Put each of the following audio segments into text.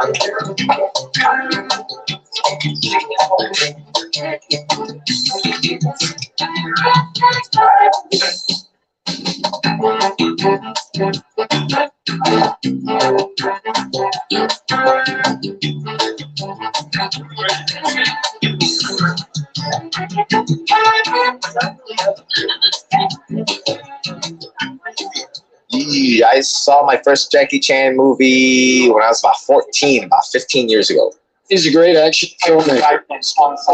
I saw my first Jackie Chan movie when I was about 14, about 15 years ago. He's a great action filmmaker,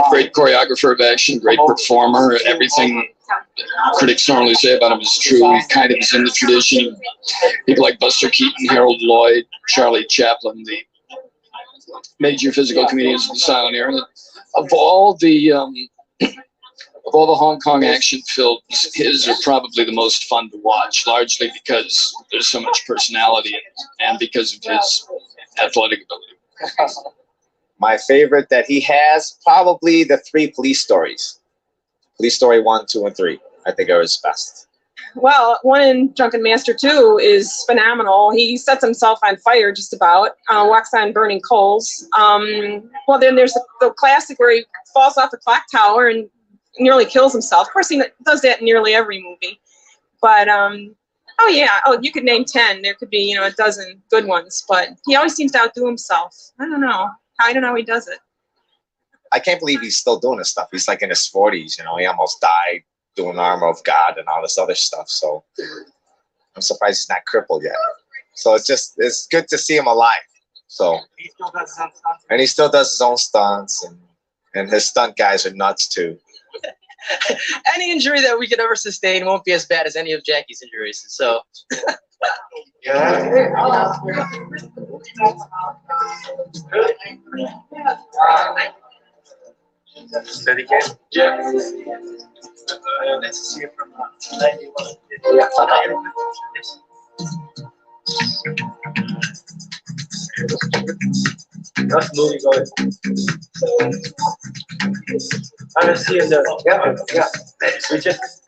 great choreographer of action, great performer. Everything critics normally say about him is true. He kind of is in the tradition of people like Buster Keaton, Harold Lloyd, Charlie Chaplin, the major physical comedians of the silent era. Of all the Hong Kong action films, his are probably the most fun to watch, largely because there's so much personality and because of his athletic ability. My favorite that he has, probably the 3 police stories. Police Story 1, 2, and 3. I think are his best. Well, one in Drunken Master 2 is phenomenal. He sets himself on fire just about, walks on burning coals. Well, then there's the classic where he falls off the clock tower and nearly kills himself. Of course, he does that in nearly every movie. But, oh yeah, you could name 10. There could be, a dozen good ones. But he always seems to outdo himself. I don't know how he does it. I can't believe he's still doing this stuff. He's like in his 40s, he almost died doing Armor of God and all this other stuff. So I'm surprised he's not crippled yet. So it's good to see him alive. So He still does his own stunts. and he still does his own stunts, and his stunt guys are nuts too. Any injury that we could ever sustain won't be as bad as any of Jackie's injuries. So Steady cam. Yeah. Nice to see you from 91. Yeah. Yes. That's movie going. I'm gonna see you there. Yeah. We just.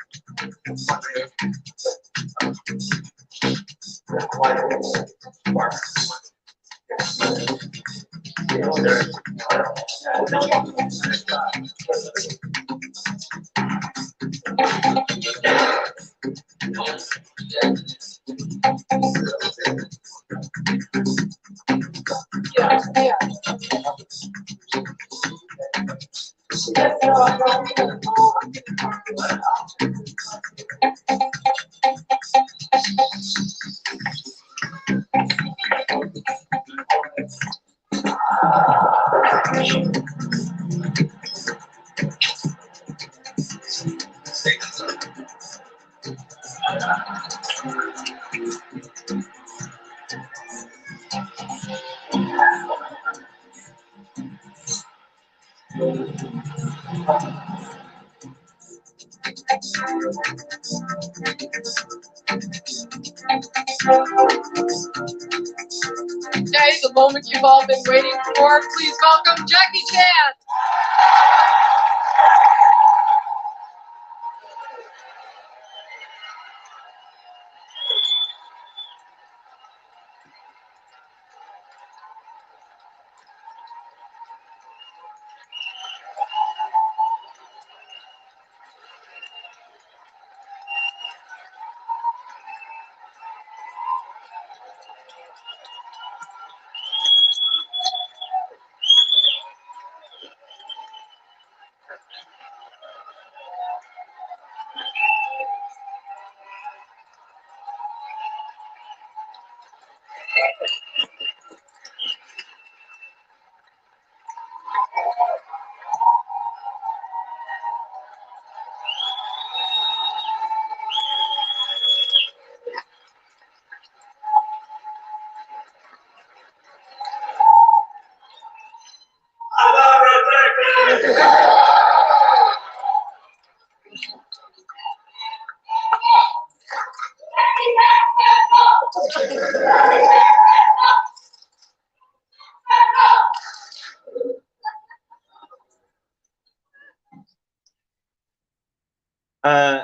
Okay, the moment you've all been waiting for, please welcome Jackie Chan.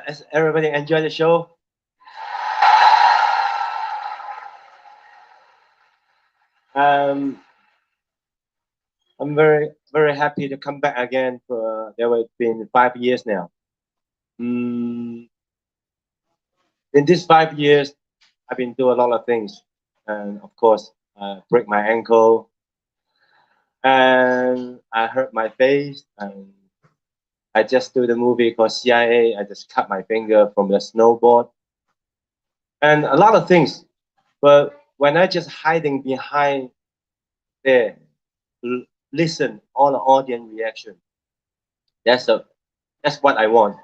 As everybody enjoy the show. I'm very happy to come back again. There have been 5 years now. In these 5 years, I've been doing a lot of things, and of course, break my ankle, and I hurt my face, and I just do the movie called CIA. I just cut my finger from the snowboard, and a lot of things. But when I just hiding behind there, listen all the audience reaction. That's what I want.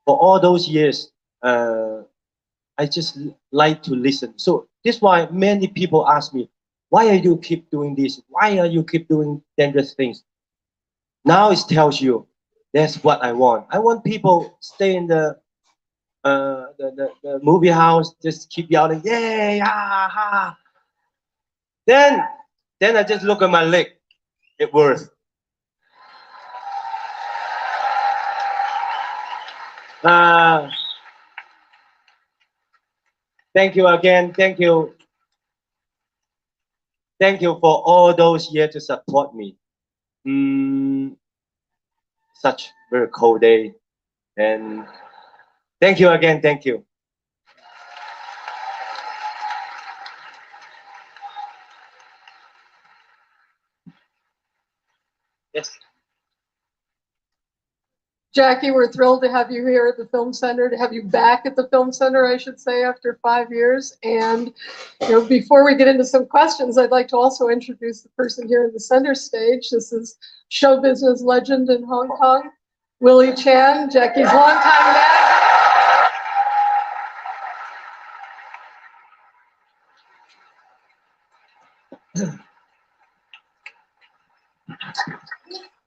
For all those years, I just like to listen. So this is why many people ask me, why are you keep doing this? Why are you keep doing dangerous things? Now it tells you that's what I want. I want people stay in the movie house, just keep yelling, yay, ah, ha. Then I just look at my leg. It works. Thank you again. Thank you. Thank you for all those years to support me. Such very cold day, and thank you again. Thank you. Yes. Jackie, we're thrilled to have you here at the Film Center, to have you back at the Film Center, I should say, after 5 years. And before we get into some questions, I'd like to also introduce the person here in the center stage. This is show business legend in Hong Kong, Willie Chan, Jackie's longtime manager.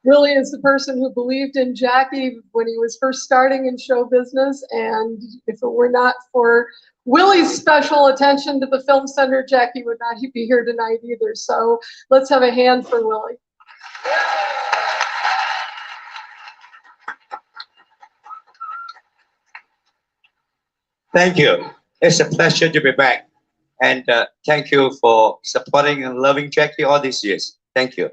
Willie is the person who believed in Jackie when he was first starting in show business, and if it were not for Willie's special attention to the Film Center, Jackie would not be here tonight either. So let's have a hand for Willie. Thank you. It's a pleasure to be back. And thank you for supporting and loving Jackie all these years. Thank you.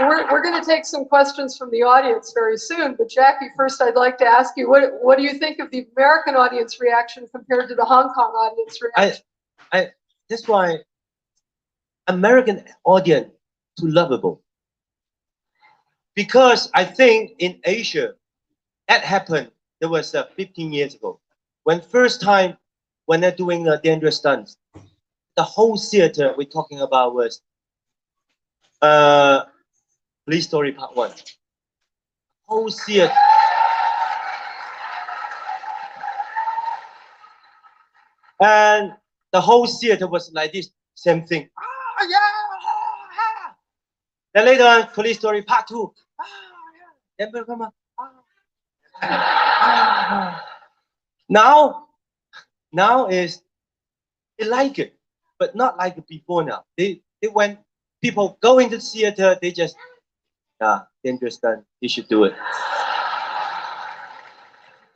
We're going to take some questions from the audience very soon, but Jackie, first I'd like to ask you, what do you think of the American audience reaction compared to the Hong Kong audience reaction? That's why American audience too lovable. Because I think in Asia, that happened, there was 15 years ago. When first time, when they're doing dangerous stunts, the whole theater we're talking about was Police Story Part 1. Whole theater. And the whole theater was like this, same thing. Ah, yeah, ah. Then later on, Police Story Part 2. Ah, yeah. Then come on. Ah. Now is they like it, but not like before now. They when people go into the theater, they just dangerous stunt, you should do it.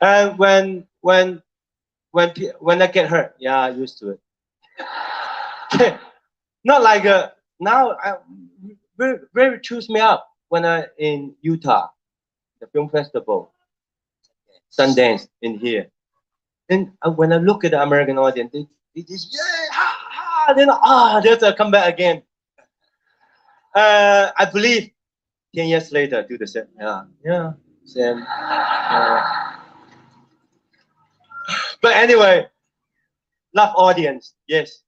And when I get hurt, I used to it. Not like now. Very choose me up when I in Utah, the film festival, Sundance in here. And when I look at the American audience, they just then there's a comeback again. I believe 10 years later do the same. Same. But anyway, love audience, yes.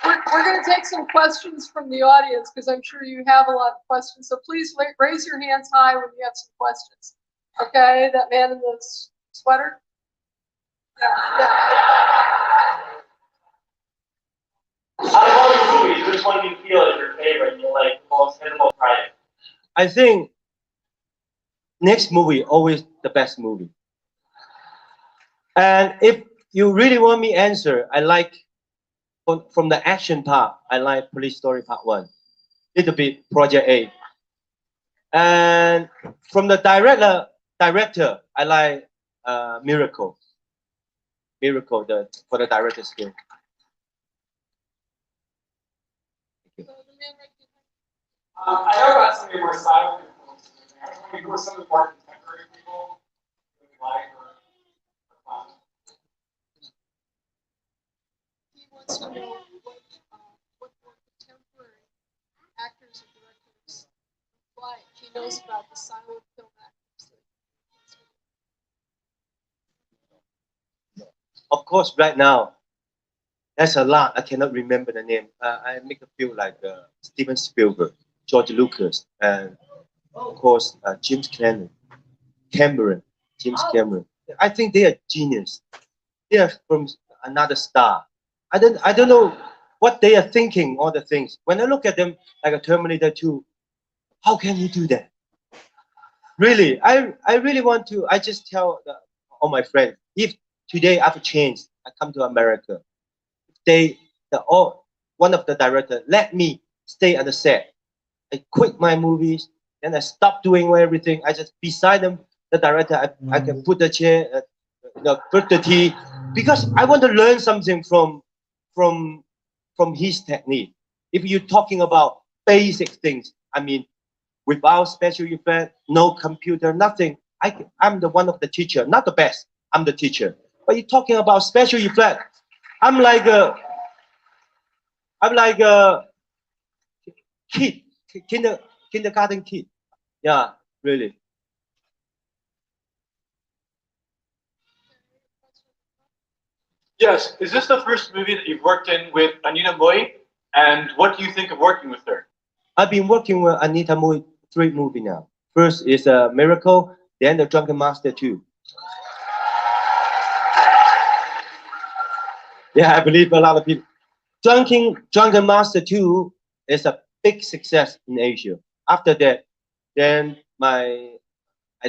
We're going to take some questions from the audience because I'm sure you have a lot of questions. So please raise your hands high when you have some questions. Okay, that man in the sweater. Yeah. Out of all your movies, which one do you feel is your favorite? You like most minimal pride? I think next movie always the best movie. And if you really want me answer, I like from the action part. I like Police Story Part 1, little bit Project A. And from the director, I like Miracle. miracle for the director skill. I know about some of your more silent people. Who are some of the more contemporary people you like or find? He wants to know what more contemporary actors and directors like. He knows about the silent film actors. Of course, right now, there's a lot. I cannot remember the name. I make a few like Steven Spielberg, George Lucas, and of course James Cameron. James Cameron. I think they are genius. They are from another star. I don't know what they are thinking. All the things. When I look at them, like a Terminator 2, how can you do that? Really, I really want to. I just tell all my friends, if today I've changed, I come to America. One of the directors let me stay on the set. I quit my movies, then I stopped doing everything. I just beside them, the director. I can put the chair, put the tea, because I want to learn something from his technique. If you're talking about basic things, I mean, without special effect, no computer, nothing. I'm the one of the teacher, not the best. I'm the teacher. But you're talking about special effect. I'm like a kid, kindergarten kid. Yeah, really. Yes. Is this the first movie that you've worked in with Anita Mui? And what do you think of working with her? I've been working with Anita Mui 3 movies now. First is a Miracle, then The Drunken Master 2. Yeah, I believe a lot of people. Drunken Master 2 is a big success in Asia. After that, then I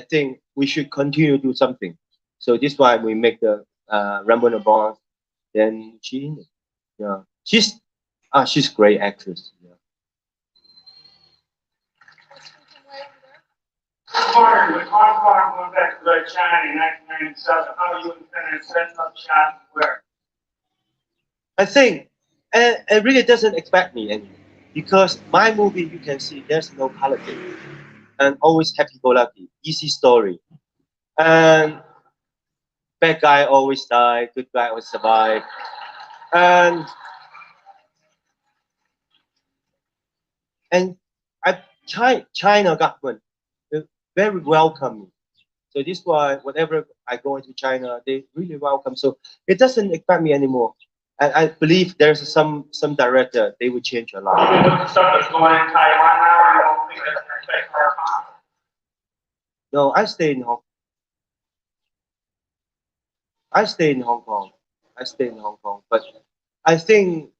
think we should continue to do something. So this is why we make the Rambo the Boss. Then she's great actress. Yeah. Hard with Hong Kong going back to China in 1997. How you intend to set up shop where? I think it really doesn't expect me anymore, because my movie, you can see there's no politics and always happy-go-lucky, easy story, and bad guy always die, good guy always survive, and China government is very welcoming. So this is why whenever I go into China, they really welcome. So it doesn't affect me anymore. And I believe there's some director, they will change a lot. The stuff that's going on in Taiwan now, you don't think that's going to affect our economy? No, I stay in Hong Kong. But I think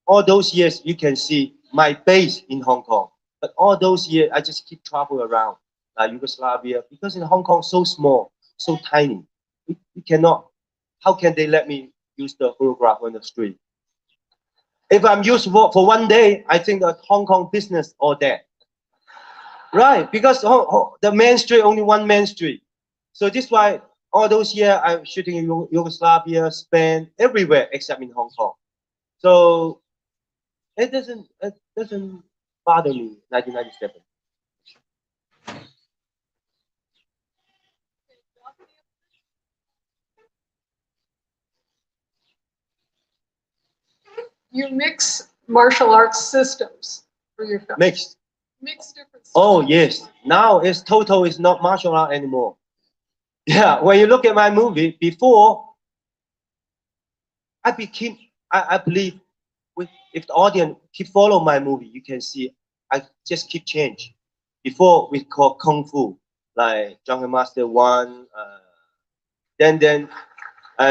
all those years you can see my base in Hong Kong. But all those years I just keep travel around Yugoslavia, because in Hong Kong so small, so tiny. We cannot. How can they let me use the choreographer on the street? If I'm used for one day, I think that Hong Kong business all dead. Right, because the main street, only one main street. So this is why all those years I'm shooting in Yugoslavia, Spain, everywhere except in Hong Kong. So it doesn't bother me, 1997. You mix martial arts systems for your film. Mixed. Mix different systems. Oh yes, now it's not martial art anymore. Yeah, when you look at my movie, before I believe if the audience keep follow my movie, you can see I just keep change. Before we call Kung Fu, like Drunken Master 1, then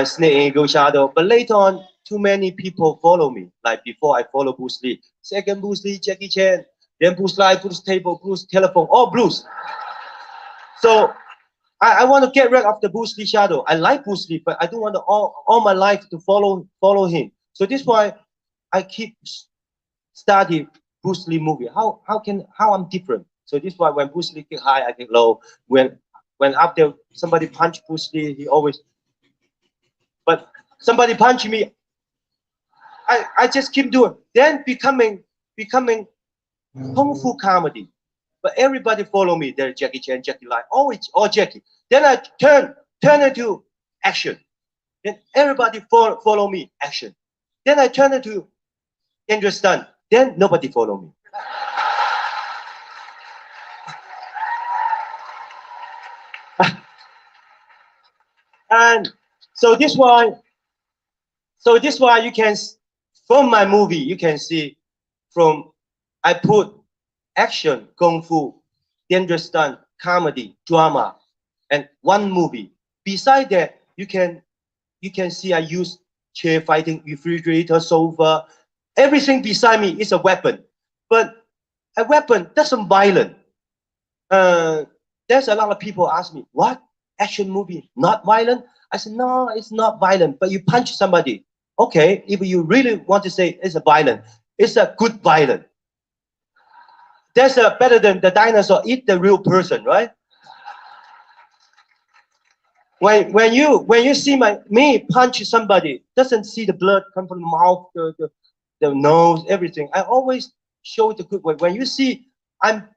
Snake and Eagle Shadow. But later on, too many people follow me. Like before I follow Bruce Lee. Second Bruce Lee, Jackie Chan, then Bruce Lee, Bruce Table, Bruce Telephone, all Bruce. So I want to get rid of the Bruce Lee shadow. I like Bruce Lee, but I don't want to all my life to follow him. So this is why I keep study Bruce Lee movie. How I'm different. So this is why when Bruce Lee get high, I get low. When after somebody punch Bruce Lee, he always. But somebody punch me, I just keep doing. Then becoming kung fu comedy. But everybody follow me. There's Jackie Chan, Jackie Lai, always all Jackie. Then I turn into action. Then everybody follow me, action. Then I turn into dangerous stunt. Then nobody follow me. And so this why you can, from my movie, you can see from I put action, kung fu, dangerous stunt, comedy, drama, and one movie. Beside that, you can see I use chair fighting, refrigerator, sofa, everything beside me is a weapon. But a weapon doesn't violent. There's a lot of people ask me, what? Action movie, not violent? I said, no, it's not violent, but you punch somebody. Okay, if you really want to say it's a violent, it's a good violent. That's better than the dinosaur eat the real person, right? When you see me punch somebody, doesn't see the blood come from the mouth, the nose, everything. I always show the good way. When you see I'm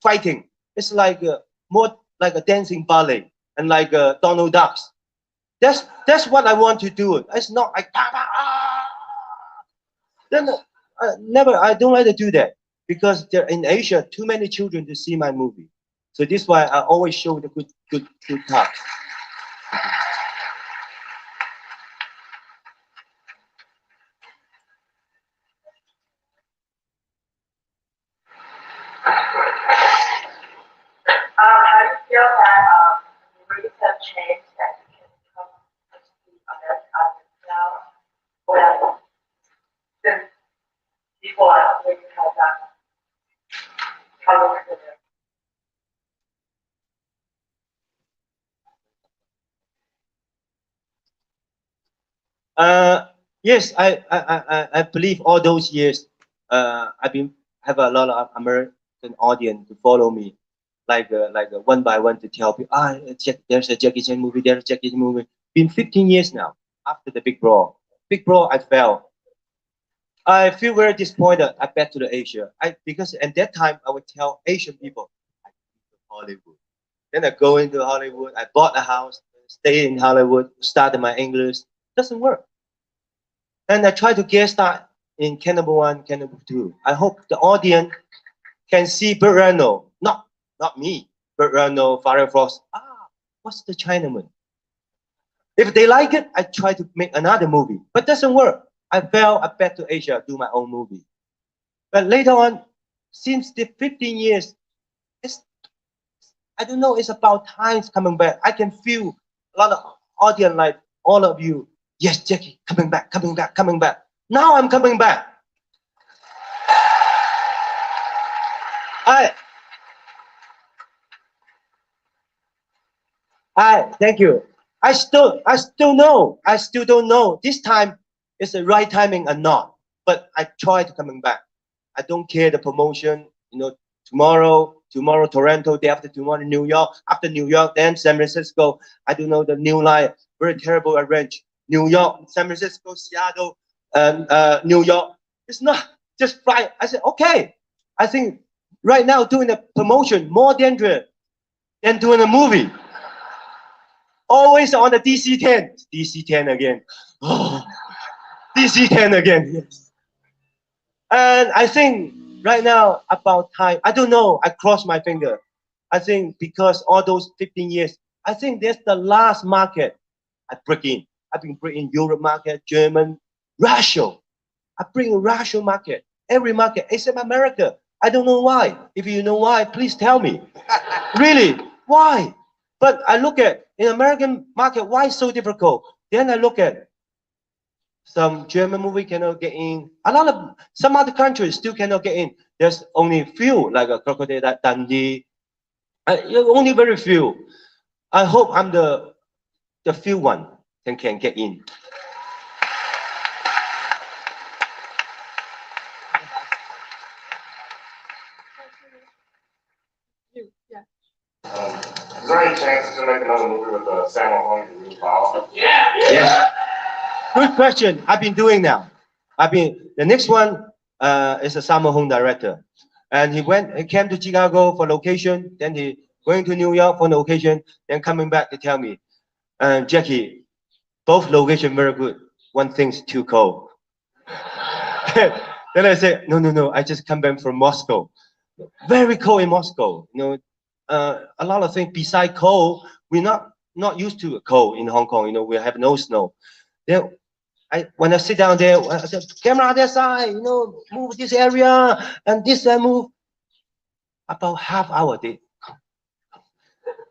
fighting, it's like more like a dancing ballet and like Donald Ducks. That's what I want to do. It's not like then I don't like to do that because there in Asia too many children to see my movie. So this is why I always show the good part. How do you feel that movies have changed that you can come to the American audience now? Well, since before when you had color in it. Yes, I believe all those years I've have a lot of American audience to follow me, like one by one to tell people, there's a Jackie Chan movie, there's a Jackie Chan movie. Been 15 years now after the Big Brawl. Big Brawl, I fell. I feel very disappointed. I back to the Asia. Because at that time I would tell Asian people, I go to Hollywood. Then I go into Hollywood. I bought a house, stay in Hollywood, started my English. Doesn't work. And I try to guest star in Cannibal 1, Cannibal 2. I hope the audience can see Burt Reynolds, not me. Burt Reynolds, Farrah Fawcett. What's the Chinaman? If they like it, I try to make another movie, but doesn't work. I fell. I back to Asia, do my own movie. But later on, since the 15 years, I don't know. It's about times coming back. I can feel a lot of audience like all of you. Yes, Jackie, coming back, coming back, coming back. Now I'm coming back. Thank you. I still don't know this time is the right timing or not. But I try to coming back. I don't care the promotion. You know, tomorrow Toronto, day after tomorrow New York, after New York, then San Francisco. I don't know the new line. Very terrible arrange. New York, San Francisco, Seattle, New York. It's not just fly. I said, okay. I think right now doing a promotion more dangerous than doing a movie. Always on the DC-10. DC-10 again. Oh, DC-10 again. Yes. And I think right now about time. I don't know. I cross my finger. I think because all those 15 years, I think that's the last market I break in. I've been bringing Europe market, German, Russia. I bring a Russian market, every market except America. I don't know why. If you know why, please tell me. Really, why? But I look at in American market, why so difficult? Then I look at some German movie cannot get in. A lot of some other countries still cannot get in. There's only few like a Crocodile Dundee. Only very few. I hope I'm the few one that can get in. Is there any chance to make another movie with Samuel Hung and Liu Bao? Yeah. Yes. Good question. I've been doing now. The next one is a summer home director. And he came to Chicago for location, then he going to New York for location, then coming back to tell me, Jackie, both location very good. One thing's too cold. Then I said, no, I just come back from Moscow. Very cold in Moscow. You know, a lot of things beside cold, we're not used to cold in Hong Kong. You know, we have no snow. Then when I sit down there, I said, camera that side, you know, move this area and this and move. About half hour, they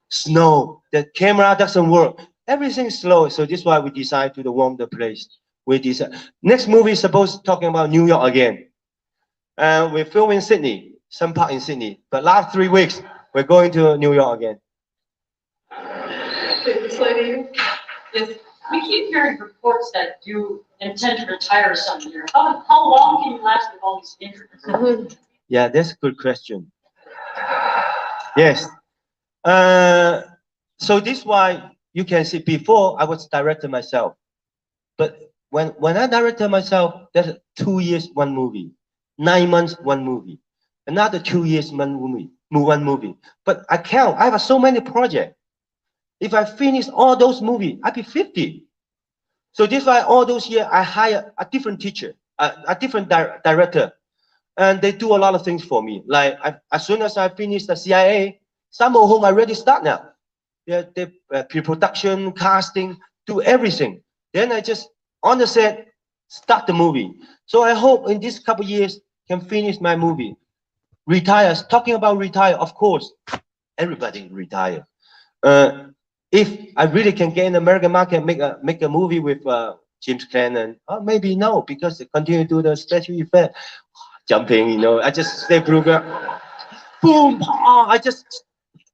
snow. The camera doesn't work. Everything's slow. So this is why we decide to warm the place. We decide. Next movie is supposed talking about New York again. We're filming Sydney, some part in Sydney. But last 3 weeks, we're going to New York again. This lady. Yes, we keep hearing reports that you intend to retire some year. How long can you last with all these injuries? Yeah, that's a good question. Yes. So this is why you can see before I was director myself. But when I directed myself, that's 2 years, one movie. 9 months, one movie. Another 2 years, one movie. But I have so many projects. If I finish all those movies, I'd be 50. So this is why all those years I hire a different teacher, a different director. And they do a lot of things for me. Like as soon as I finish the CIA, some of whom I already start now. They pre-production, casting, do everything. Then I just on the set start the movie. So I hope in this couple of years can finish my movie. Retire. Talking about retire, of course, everybody retire. If I really can get in the American market, make a movie with James Cannon, maybe no, because they continue to do the special effect. Jumping, you know, I just stay through, boom, I just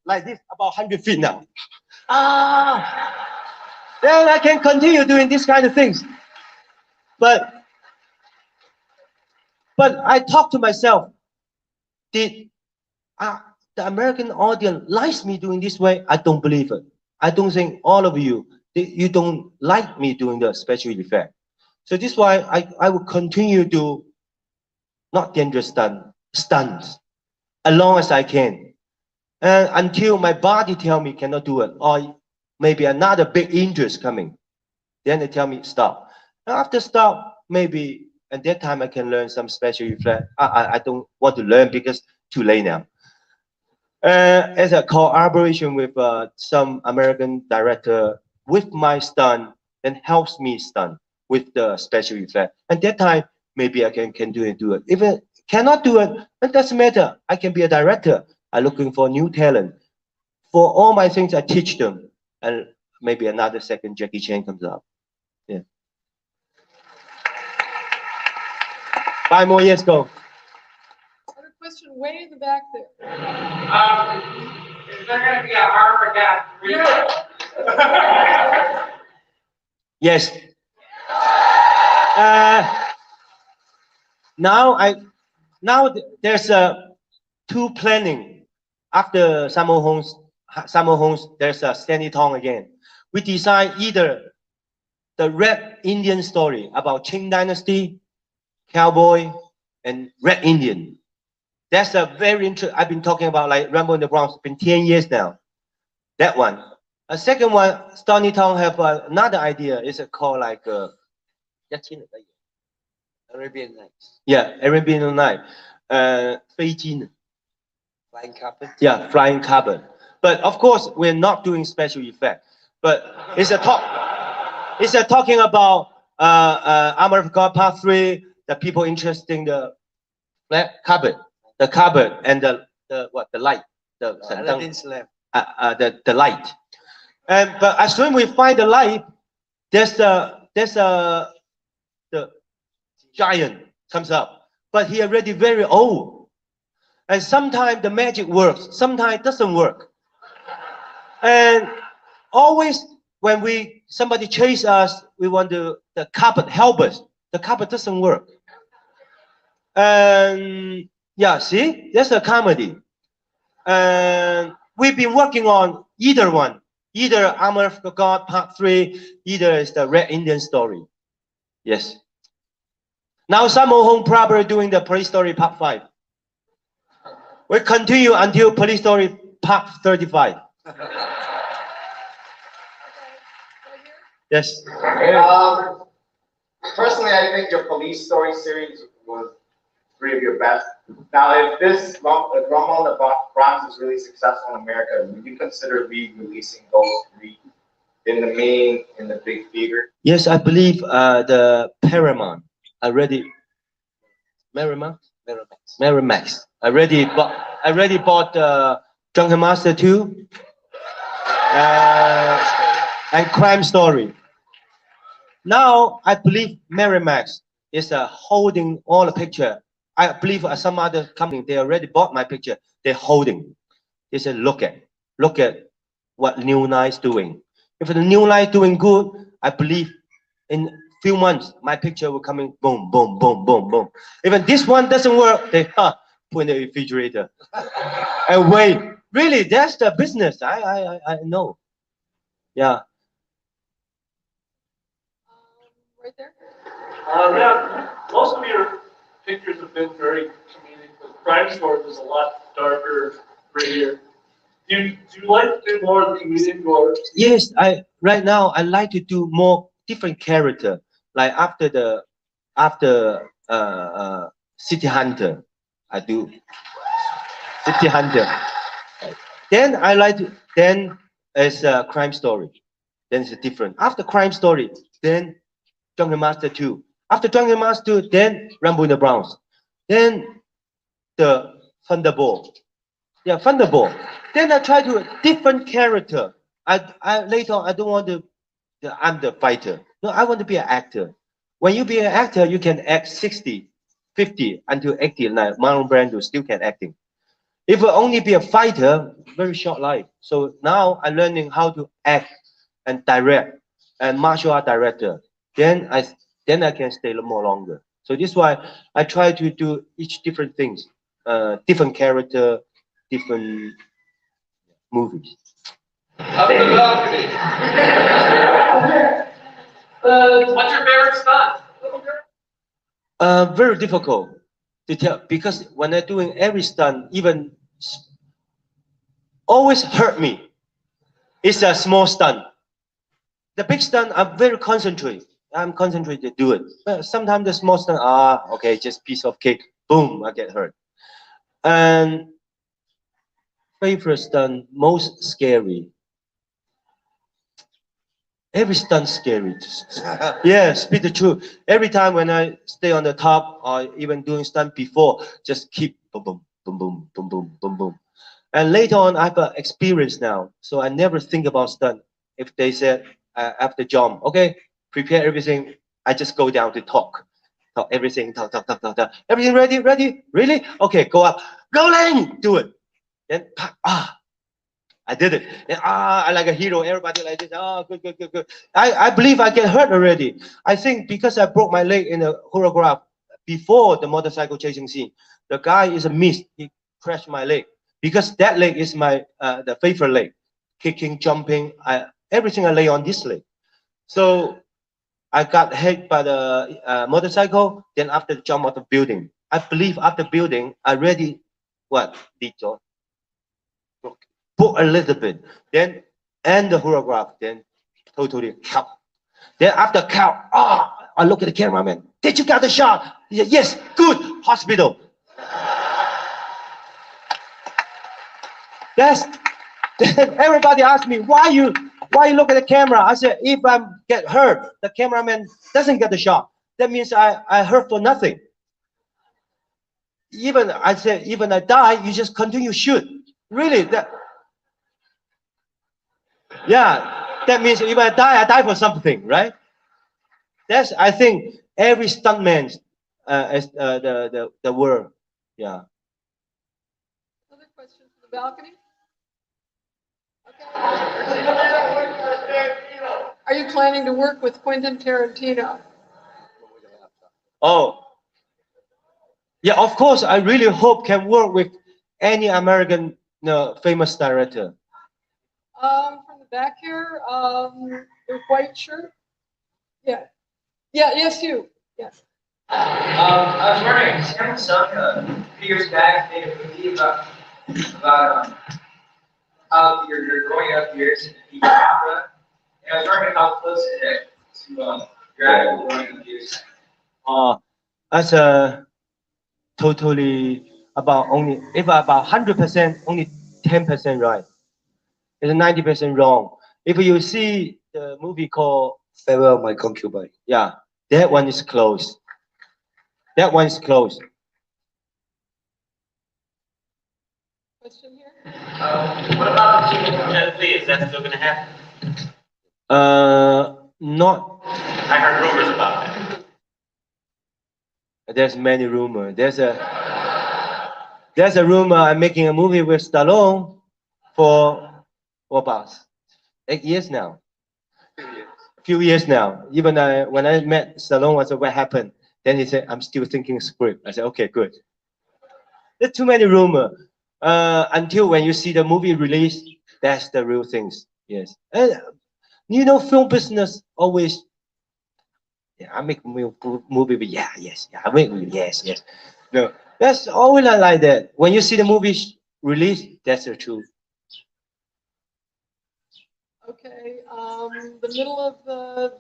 like this, about 100 feet now. Then I can continue doing this kind of things. But I talk to myself, the American audience likes me doing this way? I don't believe it. I don't think all of you don't like me doing the special effect. So this is why I will continue to not dangerous stunts, as long as I can, and until my body tell me cannot do it, or maybe another big injury is coming, then they tell me stop. And after stop, maybe at that time I can learn some special effect. I don't want to learn because too late now. As a collaboration with some American director with my stunt, then helps me stunt with the special effect. At that time, maybe I can do it. If I cannot do it, it doesn't matter. I can be a director. I'm looking for new talent. For all my things, I teach them. And maybe another second Jackie Chan comes up. Yeah. 5 more years go. Another question way in the back there. Is there going to be a Harvard Gap? Yes. Now there's two planning. After summer homes, there's a Stanley Tong again. We decide either the Red Indian story about Qing Dynasty, cowboy, and Red Indian. That's a very interesting. I've been talking about like Rambo in the Bronx. It's been 10 years now. That one. A second one, Stanley Tong have another idea. It's called like Arabian Nights. Yeah, Arabian Night. 飞机呢? Flying carpet. Yeah, flying carpet. But of course, we're not doing special effect. But it's a talk. It's a talking about Armor of God Part 3. The people interested in the carpet, and the light, Aladdin's lamp. The light. But as soon as we find the light, there's the giant comes up, but he already very old, and sometimes the magic works, sometimes it doesn't work, and always when somebody chase us, we want the carpet help us. The carpet doesn't work, and yeah, see, that's a comedy, and we've been working on either one, either Armor of God Part 3, either is the Red Indian story. Yes. Now Sammo Hong probably doing the Police Story Part 5. We continue until Police Story Part 35. Yes. Personally, I think your Police Story series was three of your best. Now, if Rumble in the Bronx is really successful in America, would you consider re-releasing those three in the big theater? Yes, I believe the Paramount already. Merrimax. I already bought Drunken Master 2 and Crime Story. Now I believe Merrimax is holding all the picture. I believe some other company, they already bought my picture. They're holding. They said, look at what New Line is doing. If the New Line doing good, I believe in few months my picture will come in, boom, boom, boom, boom, boom. Even this one doesn't work, they put in the refrigerator and wait. Really, that's the business. I know. Yeah. Right there. Yeah, most of your pictures have been very comedic. The Crime Story was a lot darker, grittier. Do you like to do more of the comedic or? Yes, right now I like to do more different character. Like after City Hunter, I do City Hunter. Then I like to, then it's a Crime Story. Then it's different. After Crime Story, then Drunken Master 2. After Drunken Master 2, then Rumble in the Bronx. Then the Thunderball. Yeah, Thunderball. Then I try to different character. I later on I don't want to. I'm the fighter. No, I want to be an actor. When you be an actor, you can act 60, 50 until 80. Like Marlon Brando still can acting. If I only be a fighter, very short life. So now I'm learning how to act and direct and martial art director. Then I can stay more longer. So this is why I try to do each different things, different character, different movies. Up the balcony. What's your favorite stunt? Very difficult to tell because when I'm doing every stunt, even always hurt me. It's a small stunt. The big stunt, I'm very concentrated. I'm concentrated to do it. But sometimes the small stunt, okay, just piece of cake. Boom, I get hurt. And favorite stunt, most scary. Every stunt scary. Yeah, speak the truth. Every time when I stay on the top or even doing stunt before, just keep boom, boom, boom, boom, boom, boom, boom, boom. And later on, I have experience now, so I never think about stunt. If they said after jump, okay, prepare everything, I just go down to talk everything, talk. Everything ready? Really? Okay, go up, rolling, do it. Then I did it. And, I like a hero. Everybody like this. Good. I believe I get hurt already. I think because I broke my leg in a choreograph before the motorcycle chasing scene. The guy is a miss. He crashed my leg because that leg is my the favorite leg. Kicking, jumping, everything I lay on this leg. So I got hit by the motorcycle. Then after the jump out of the building, I believe after building, I already did put a little bit, then and the choreograph, then totally count. Then after count, I look at the cameraman. Did you get the shot? He said, yes, good. Hospital. Then everybody asked me, why you look at the camera? I said, if I get hurt, the cameraman doesn't get the shot. That means I hurt for nothing. Even I said, even I die, you just continue shoot. Really, that means if I die for something, right? That's, I think, every stuntman is the word. Yeah. Other questions from the balcony? Okay. Are you planning to work with Quentin Tarantino? Oh, yeah, of course. I really hope can work with any American famous director. From the back here, the white shirt. Yeah. Yeah, yes, you. Yes. I was wondering, Samsung a few years back made a movie about how your growing up years in the opera, and I was wondering how close is it to your actual growing up years? That's a totally about only if about 100%, only 10% right. It's 90% wrong. If you see the movie called Farewell My Concubine, yeah, that one is close. That one is close. Question here? What about the Jet Li? Is that still going to happen? Not. I heard rumors about that. There's many rumors. There's a rumor I'm making a movie with Stallone for about 8 years now. A few years now. Even when I met Stallone, I said, "What happened?" Then he said, "I'm still thinking script." I said, "Okay, good." There's too many rumors. Until when you see the movie release, that's the real things. Yes. And you know, film business always. Yeah, I make movie, but yeah, yes, yeah, I make movie, yes, yes. No, that's always like that. When you see the movie release, that's the truth. Okay, the middle of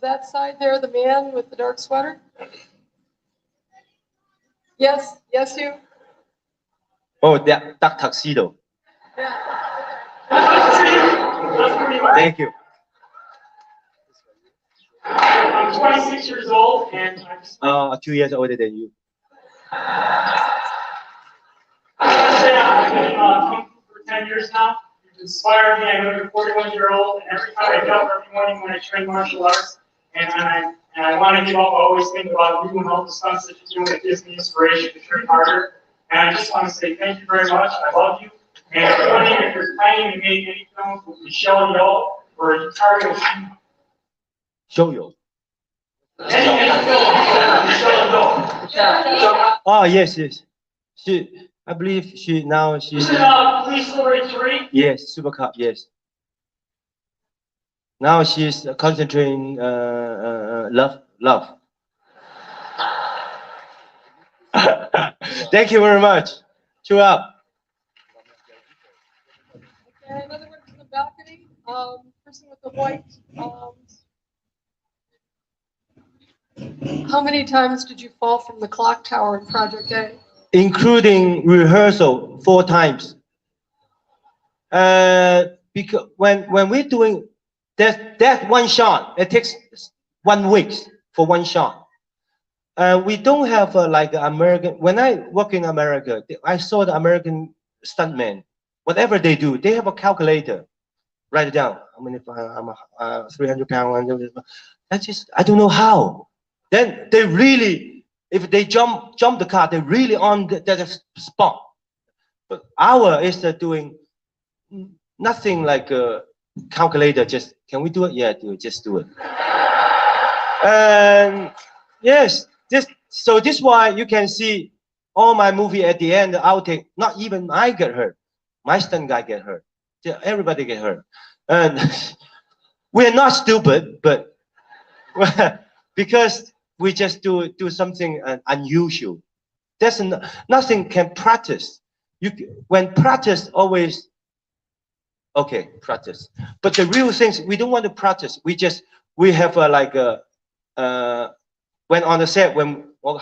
that side there, the man with the dark sweater. Yes, yes, you. Oh, that tuxedo. Yeah. Thank you. I'm 26 years old, and I'm 2 years older than you. I want to say I've been Kung Fu for 10 years now. You've inspired me. I know you're 41-year-old, and every time I get up every morning when I train martial arts, and I want to give up, I always think about you and all the stunts that you're doing. It gives me inspiration to train harder. And I just want to say thank you very much. I love you. And if you're planning to make any films with Michelle Yeoh or Hikaru Oshima, Show you. any film with Michelle Yeoh. Oh yes, yes. I believe she's. Is it Police Story 3? Yes, Super Cup. Yes. Now she's concentrating love. Thank you very much. Chew up. Okay, another one from the balcony. Person with the white. How many times did you fall from the clock tower in Project A? Including rehearsal 4 times. Because when we're doing that one shot, it takes 1 week for one shot. We don't have like American. When I work in America, I saw the American stuntmen. Whatever they do, they have a calculator. Write it down. I mean, if I'm 300 pounds, I don't know how. Then they really, if they jump the car, they're really on that spot. But our is doing nothing like a calculator. Just, can we do it? Yeah, do it. Just do it. And yes, this is why you can see all my movie at the end, the outtake. Not even I get hurt. My stunt guy get hurt. Everybody get hurt. And we're not stupid, but because we just do something unusual. There's nothing can practice. When practice always okay, practice. But the real things we don't want to practice. We have like a when on the set when my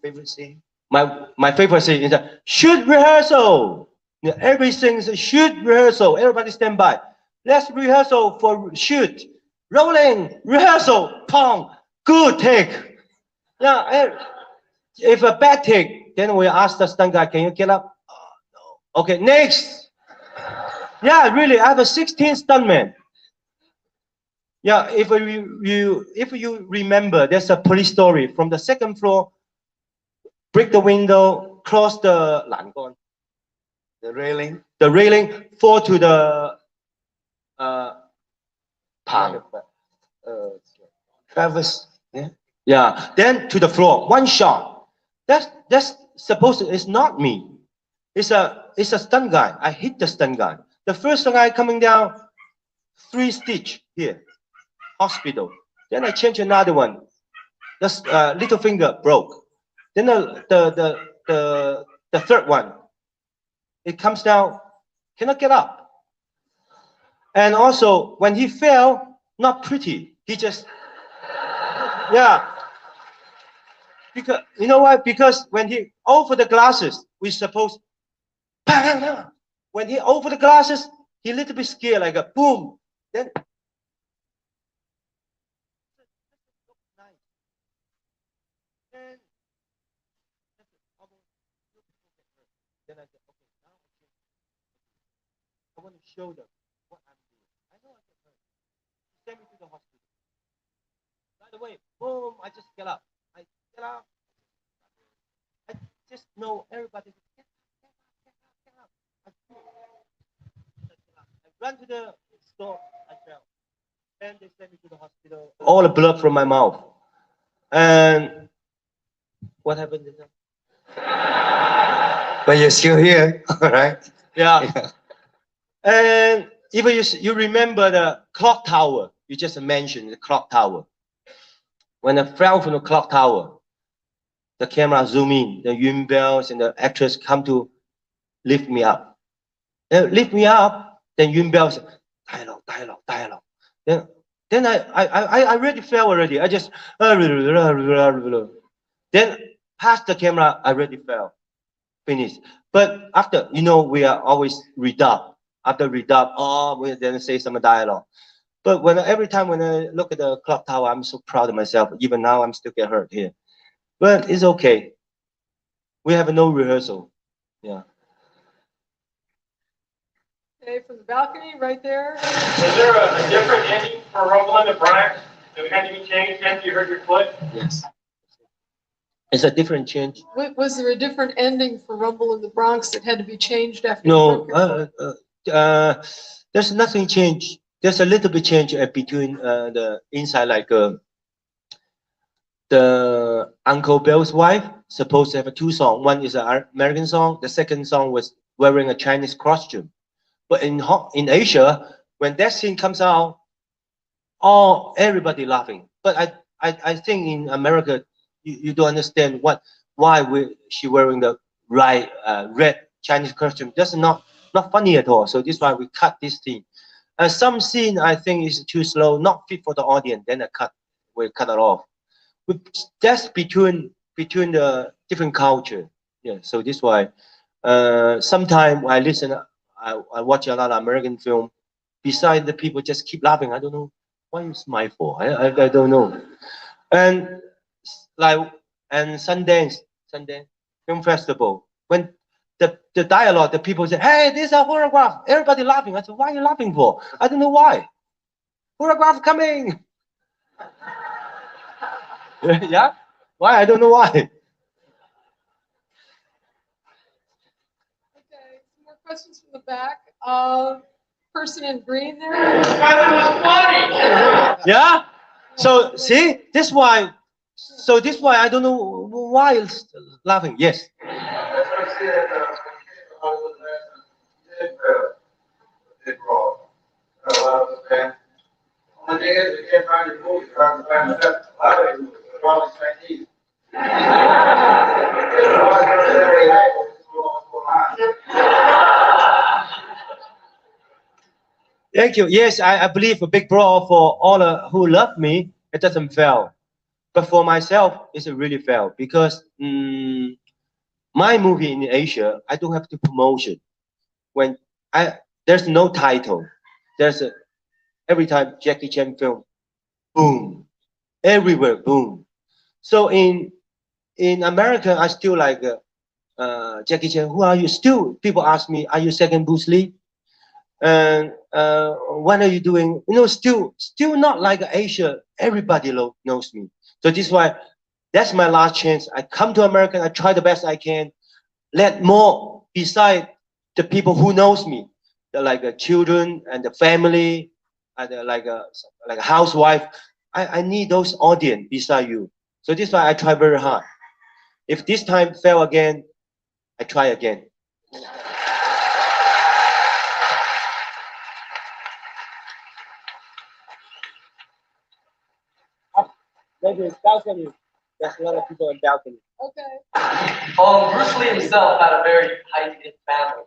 favorite scene. My favorite scene is a shoot rehearsal. Everything's a shoot rehearsal. Everybody stand by. Let's rehearsal for shoot. Rolling, rehearsal, pong, good take. Yeah, if a bad take, then we ask the stunt guy, can you get up? No. Okay, next. Yeah, really, I have a 16 stuntman. Yeah, if you remember, there's a police story from the 2nd floor, break the window, cross the railing, fall to the Travis. Yeah. Then to the floor. One shot. That's supposed to. It's not me. It's a stunt guy. I hit the stunt guy. The first guy coming down, 3 stitch here. Hospital. Then I change another one. Just little finger broke. Then the third one, it comes down, cannot get up. And also when he fell, not pretty. He just, yeah. Because you know why? Because when he over the glasses, we suppose, when he over the glasses, he a little bit scared, like a boom. Then I said, okay, now I want to show them what I'm doing. I know I can hurt. He sent me to the hospital. By the way, boom, I just get up. I get up. I just know everybody. Get up. I ran to the store. I fell. And they sent me to the hospital. All the blood from my mouth. And what happened to them? But you're still here, right? Yeah. And even you remember the clock tower, you just mentioned the clock tower. When I fell from the clock tower, the camera zoom in, the Yun Bells and the actress come to lift me up. They lift me up, then Yun Bells, dialogue. Then I already fell already. I just, then past the camera, I already fell. Finished. But after, we are always redub. After redub, we then say some dialogue. But every time when I look at the clock tower, I'm so proud of myself. Even now, I'm still get hurt here. But it's okay. We have no rehearsal. Yeah. Okay, from the balcony right there. Was there a different ending for Rumble in the Bronx that had to be changed after you hurt your foot? Yes. It's a different change. Was there a different ending for Rumble in the Bronx that had to be changed after? No, there's nothing changed. There's a little bit change between the inside, like the Uncle Bill's wife supposed to have two songs. One is an American song. The second song was wearing a Chinese costume. But in Asia, when that scene comes out, everybody laughing. But I think in America, you don't understand why she wearing the red Chinese costume. That's not funny at all. So this is why we cut this scene. Some scene I think is too slow, not fit for the audience. Then we cut it off. That's between the different culture. Yeah. So this is why sometimes I listen, I watch a lot of American film. Besides, the people just keep laughing. I don't know why you smile for. I don't know. And Sundance Film Festival, when the dialogue, the people say, "Hey, this is a choreograph." Everybody laughing. I said, "Why are you laughing for?" I don't know why. Choreograph coming. Yeah. Why? I don't know why. Okay, some more questions from the back. Person in green there. Because it was funny. Yeah. So see, this why. So this why I don't know why it's laughing. Yes. Thank you. Yes, I believe a big brawl for all who love me, it doesn't fail. But for myself, it's a really fail because my movie in Asia, I don't have the promotion. When there's no title, every time Jackie Chan film, boom, everywhere, boom. So in America, I still like Jackie Chan. Who are you? Still, people ask me, are you second Bruce Lee? And when are you doing? Still not like Asia. Everybody knows me. So this is why that's my last chance. I come to America. I try the best I can. Let more beside the people who knows me, like children and the family, and like a housewife. I need those audience beside you. So this is why I try very hard. If this time fail again, I try again. there's balcony. There's a lot of people in balcony. Okay. Bruce Lee himself had a very tight-knit family.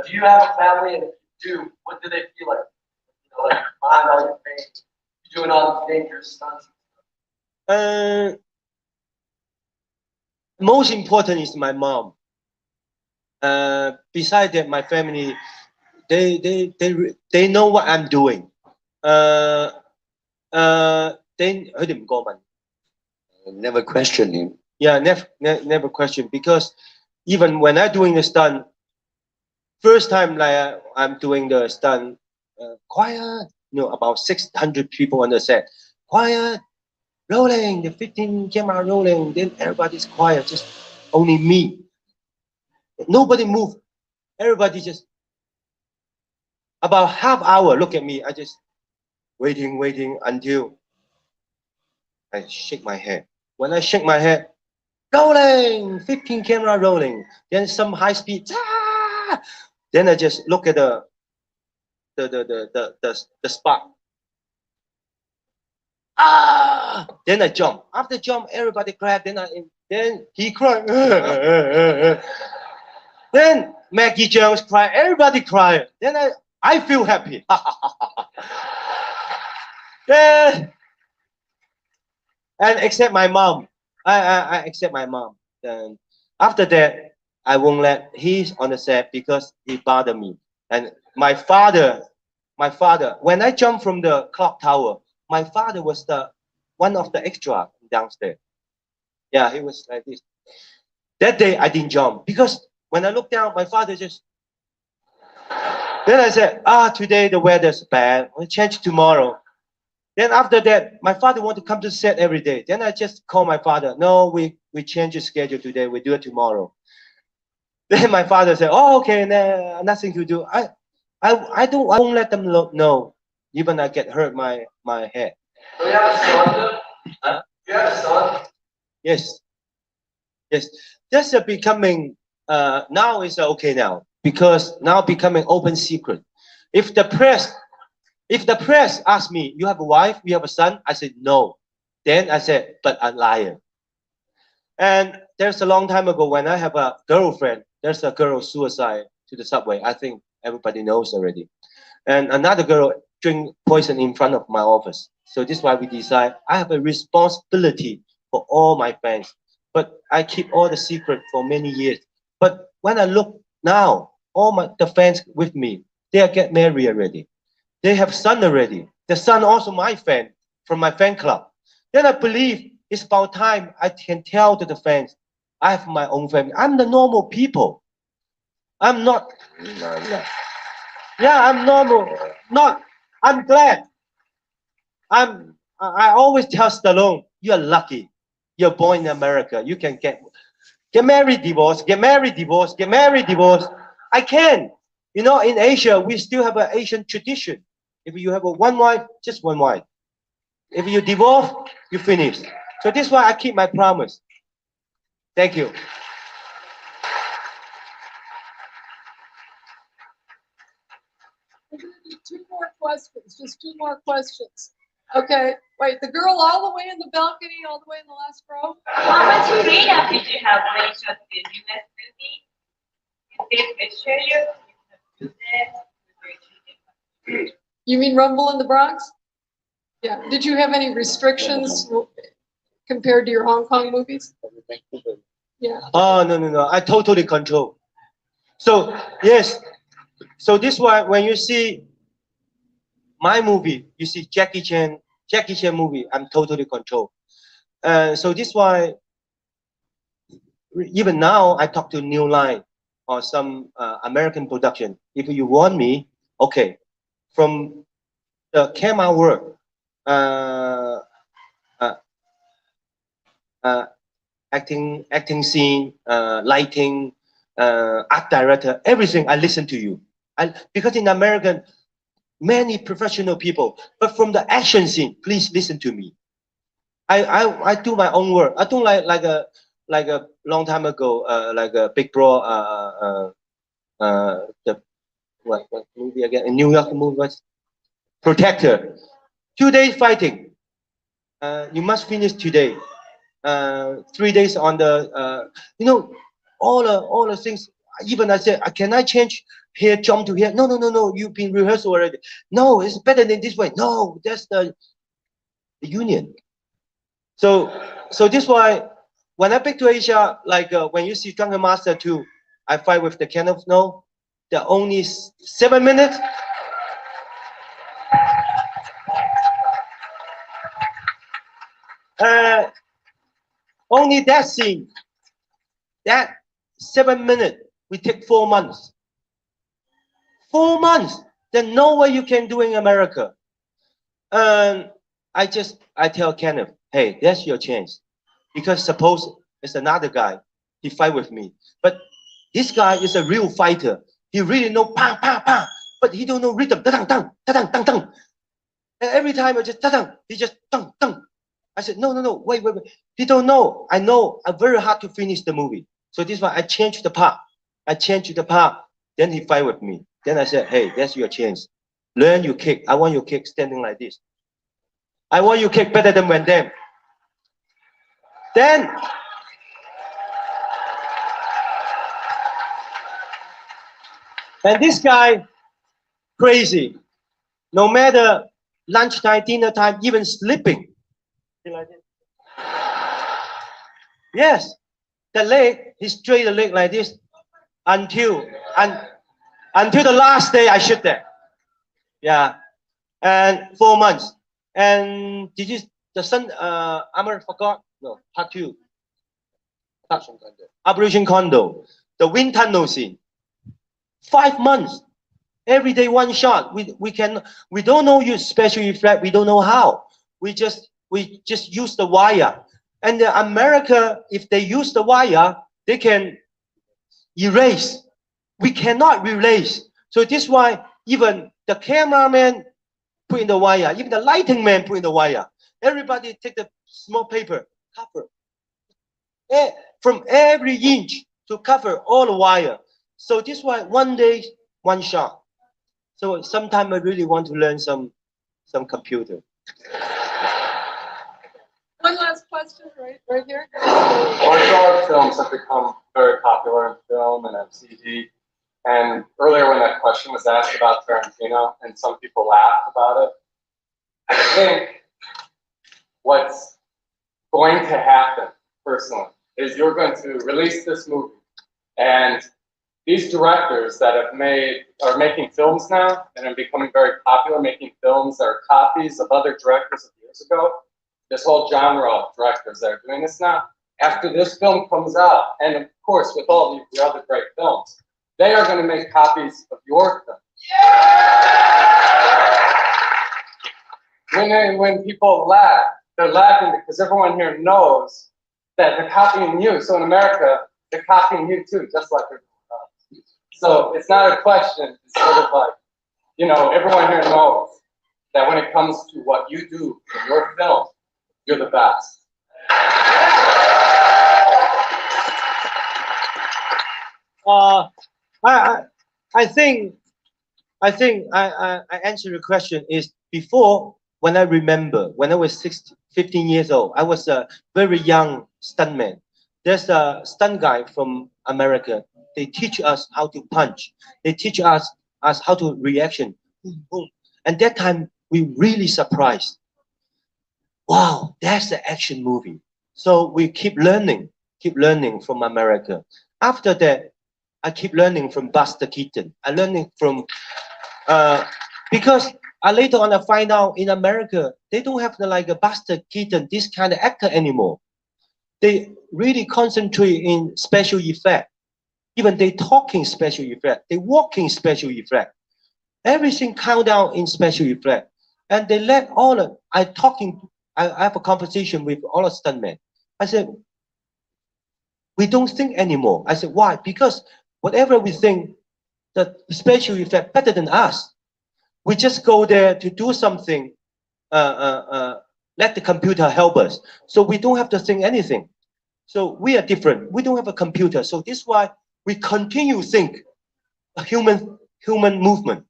Do you have a family? And if you do, what do they feel like? Like behind all your fame, you're doing all these dangerous stunts. Most important is my mom. Besides that, my family, they know what I'm doing. Never question him. Yeah, never question, because even when I'm doing the stunt, first time like I'm doing the stunt, quiet, about 600 people on the set, quiet, rolling, the 15 camera rolling, then everybody's quiet, just only me. Nobody move. Everybody just about half hour look at me. I just waiting until I shake my head. When I shake my head, rolling, 15 camera rolling, then some high speed. Then I just look at the spot. Then I jump. After jump, everybody clap. Then he cried. Then Maggie Jones cry. Everybody cry. Then I feel happy. Then and except my mom. I accept my mom. Then after that, I won't let he's on the set because he bothered me. And my father, when I jumped from the clock tower, my father was one of the extra downstairs. Yeah, he was like this. That day I didn't jump because when I looked down, my father just. Then I said, today the weather's bad. We'll change tomorrow. Then after that, my father wanted to come to set every day. Then I just call my father. No, we change the schedule today. We do it tomorrow. Then my father said, "Oh, okay, nothing to do. I won't let them know. Even I get hurt my head." Do you have a son? Huh? You have a son? Yes. That's becoming now is okay now because now becoming open secret. If the press asks me, "You have a wife? You have a son?" I said no. Then I said, "But I'm liar." And there's a long time ago when I have a girlfriend. There's a girl suicide to the subway. I think everybody knows already. And another girl drink poison in front of my office. So this is why we decide I have a responsibility for all my fans. But I keep all the secret for many years. But when I look now, all the fans with me, they get married already. They have son already. The son also my fan from my fan club. Then I believe it's about time I can tell to the fans, I have my own family. I'm the normal people. I'm not. Yeah, I'm normal. I'm glad. I always tell Stallone, you're lucky. You're born in America. You can get married, divorce, get married, divorce, get married, divorce. I can. In Asia, we still have an Asian tradition. If you have one wife, just one wife. If you divorce, you finish. So this is why I keep my promise. Thank you. We're going to do 2 more questions, just 2 more questions. Okay, wait, the girl all the way in the balcony, all the way in the last row. How much freedom did you have when you shot the US movie? You did picture you do this. You mean Rumble in the Bronx? Yeah. Did you have any restrictions compared to your Hong Kong movies? Yeah. Oh, no. I totally control. So, yes. So this why when you see my movie, you see Jackie Chan movie, I'm totally control. So this why even now I talk to New Line or some American production. If you want me, okay, from the camera work, acting scene, lighting, art director, everything. I listen to you. Because in American, many professional people, but from the action scene, please listen to me. I do my own work. I don't like a long time ago, like a Big Bro, the what movie again? A New York movie was Protector. 2 days fighting. You must finish today. 3 days on the, all the things. Even I said, can I change here, jump to here? No, no, no, no. You've been rehearsed already. No, it's better than this way. No, that's the union. So this why when I back to Asia, like when you see Drunken Master 2, I fight with the Can of No. They're only 7 minutes. Only that scene, that 7 minutes, we take 4 months. 4 months. There's no way you can do in America. I tell Kenneth, hey, that's your chance. Because suppose it's another guy, he fight with me. But this guy is a real fighter. He really know pang, pang, pang. But he don't know rhythm. Da-dang, dang, da-dang, dang, dang. And every time I just da-dang, he just dang, dang. I said, no, no, no, wait. He don't know. I know. I'm very hard to finish the movie. So this one, I changed the part. Then he fight with me. Then I said, hey, that's your chance. Learn your kick. I want your kick standing like this. I want your kick better than Van Damme. Then, and this guy, crazy. No matter lunchtime, dinner time, even sleeping. Like this. Yes, the leg, he straight the leg like this until the last day I shoot that. Yeah, and 4 months. And did you the son? I forgot. No, part 2. Operation Condo, the wind tunnel scene. 5 months, every day 1 shot. We don't know use special effect. We don't know how. We just use the wire. And the America, if they use the wire, they can erase. We cannot erase. So this is why even the cameraman put in the wire, even the lighting man put in the wire. Everybody take the small paper, cover. From every inch to cover all the wire. So this is why 1 day, 1 shot. So sometimes I really want to learn some computer. One last question, right here. Martial arts films have become very popular in film and MCD. And earlier when that question was asked about Tarantino, and some people laughed about it, I think what's going to happen, personally, is you're going to release this movie, and these directors that are making films now and are becoming very popular, making films that are copies of other directors of years ago, this whole genre of directors that are doing this now, after this film comes out, and of course with all the other great films, they are going to make copies of your film. When people laugh, they're laughing because everyone here knows that they're copying you. So in America, they're copying you too, just like they're doing us. So it's not a question. It's sort of like, everyone here knows that when it comes to what you do in your film, you're the best. I think I answer your question is before, when I remember when I was 15 years old, I was a very young stuntman. There's a stunt guy from America. They teach us how to punch. They teach us how to reaction. Boom, boom. And that time we really surprised. Wow, that's the action movie. So we keep learning from America. After that, I keep learning from Buster Keaton. I learning from because later on I find out in America they don't have like a Buster Keaton, this kind of actor anymore. They really concentrate in special effect. Even they talking special effect, they walking special effect. Everything count down in special effect, and they let all of I have a conversation with all the stuntmen. I said, we don't think anymore. I said, why? Because whatever we think, the special effect better than us. We just go there to do something, let the computer help us. So we don't have to think anything. So we are different. We don't have a computer. So this is why we continue to think a human movement.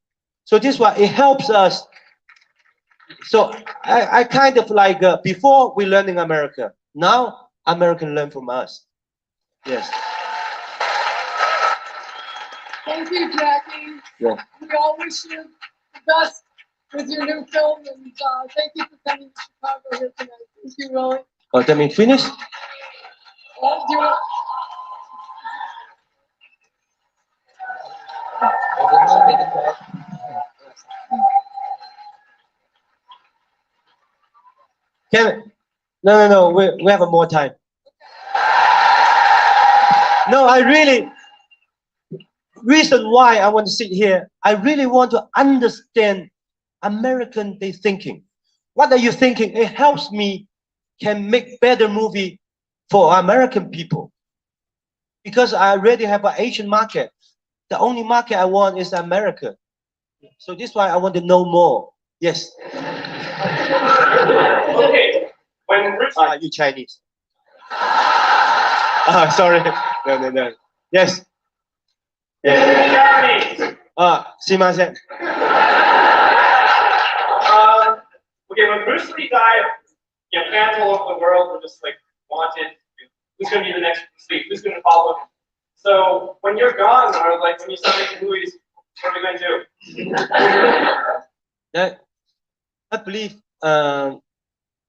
So this is why it helps us So I kind of like before we learn in America, now American learn from us. Yes. Thank you, Jackie. Yeah. We all wish you the best with your new film, and thank you for coming to Chicago here tonight. Thank you, Willie. Oh, that means finish? Well, do it. Can no. We have more time. No, I really reason why I want to sit here. I really want to understand American they thinking. What are you thinking? It helps me can make better movie for American people. Because I already have an Asian market. The only market I want is America. So this is why I want to know more. Yes. Okay. When Bruce You Chinese. Sorry. No. Yes. Japanese. Simasen. Okay, when Bruce Lee died, fans all over the world were just like wanted. Who's going to be the next Bruce Lee? Who's going to follow him? So when you're gone, or like when you start making movies, what are we going to do? I believe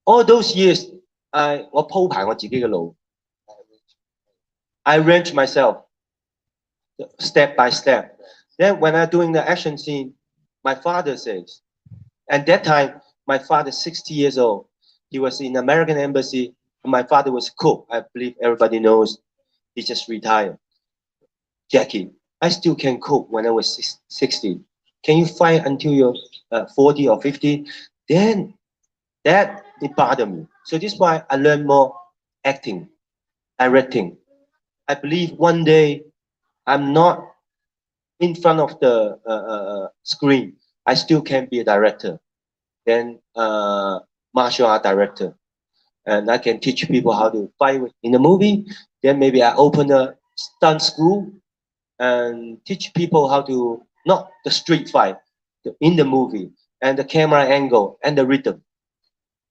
all those years I arrange myself step by step. Then when I'm doing the action scene, my father says, and that time my father 60 years old. He was in American embassy. And my father was cook. I believe everybody knows. He just retired. Jackie, I still can cook when I was 60. Can you fight until you're 40 or 50? Then that it bothered me. So this is why I learned more acting, directing. I believe one day I'm not in front of the screen. I still can be a director. Then martial art director. And I can teach people how to fight in the movie. Then maybe I open a stunt school and teach people how to, not the street fight, in the movie, and the camera angle and the rhythm.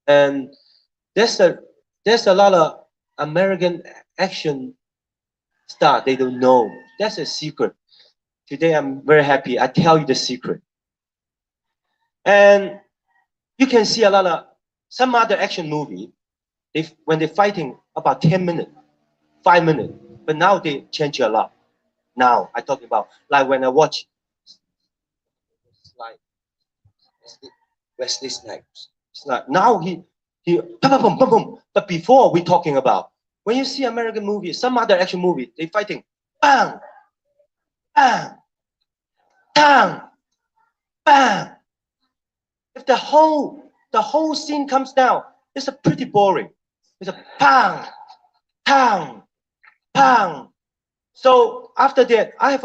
And there's a lot of American action star they don't know. That's a secret. Today I'm very happy. I tell you the secret. And you can see a lot of some other action movie. When they're fighting about 10 minutes, 5 minutes, but now they change a lot. Now I talking about like when I watch like Wesley Snipes. It's like now he boom, boom, boom, boom. But before we talking about when you see American movies, some other action movie, they fighting bang, bang, bang, bang. If the whole scene comes down, it's a pretty boring. It's a bang, bang, bang. So after that, I have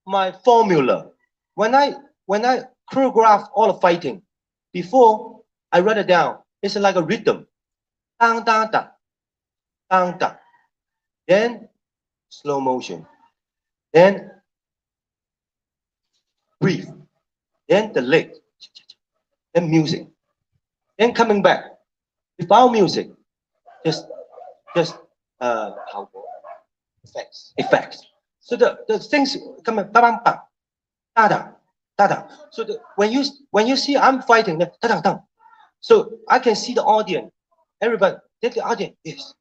my formula. When I choreograph all the fighting, before I write it down, it's like a rhythm. Dang, dang, dang, dang, dang. Then slow motion. Then breathe. Then the leg. Then music. Then coming back. Without music, just effects. So the things coming bam bam da da da da. So when you see I'm fighting, da da da. So I can see the audience, everybody. Then the audience is.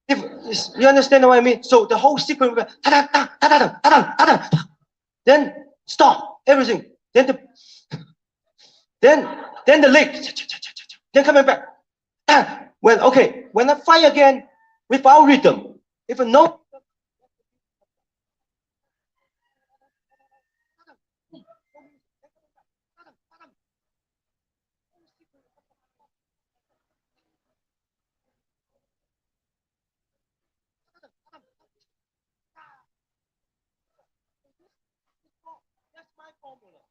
You understand what I mean? So the whole sequence, da da da da da da da da. Then stop everything. Then the leg. Then coming back. When okay, when I fight again without rhythm, if a no. That's my formula.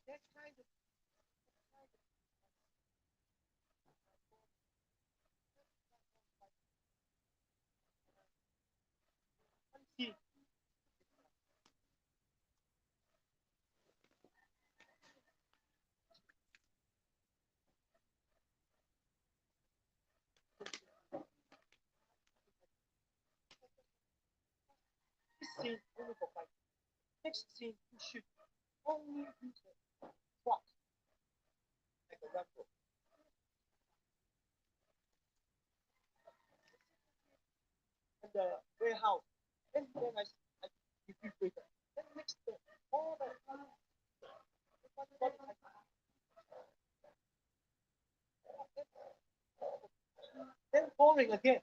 That kind of scene only for fight. Next scene you should only use the swap like a rifle. And the warehouse. Then I give you quicker. Then mix the all the then boring again.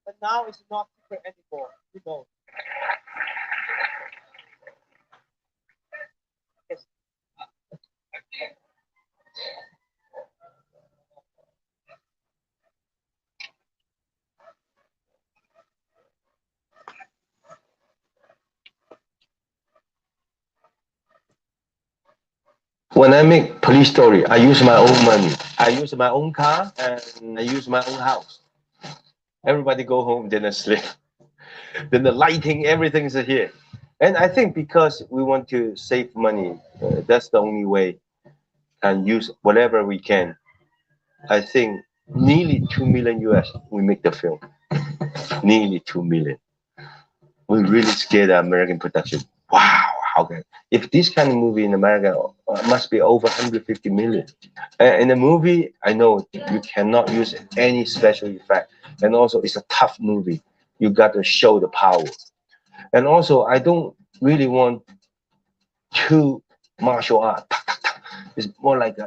But now it's not secret anymore. You know. Yes. When I make police story, I use my own money. I use my own car and I use my own house. Everybody go home, then I sleep. Then the lighting, everything's here. And I think because we want to save money, that's the only way, and use whatever we can. I think nearly 2 million US we make the film. Nearly 2 million. We really scared the American production. Wow, how can if this kind of movie in America must be over 150 million. In the movie, I know you cannot use any special effect, and also it's a tough movie. You got to show the power, and also I don't really want too martial art. It's more like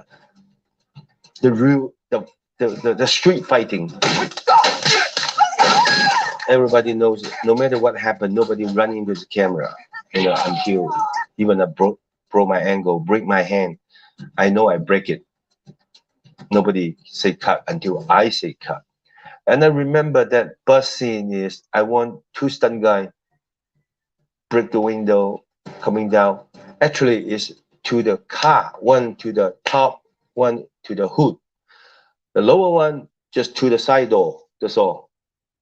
the real the street fighting. Everybody knows it. No matter what happened, nobody run into the camera, until even I broke my ankle, break my hand. I know I break it. Nobody say cut until I say cut. And I remember that bus scene is I want 2 stunt guys break the window coming down. Actually, it's to the car, one to the top, one to the hood. The lower one just to the side door. That's all.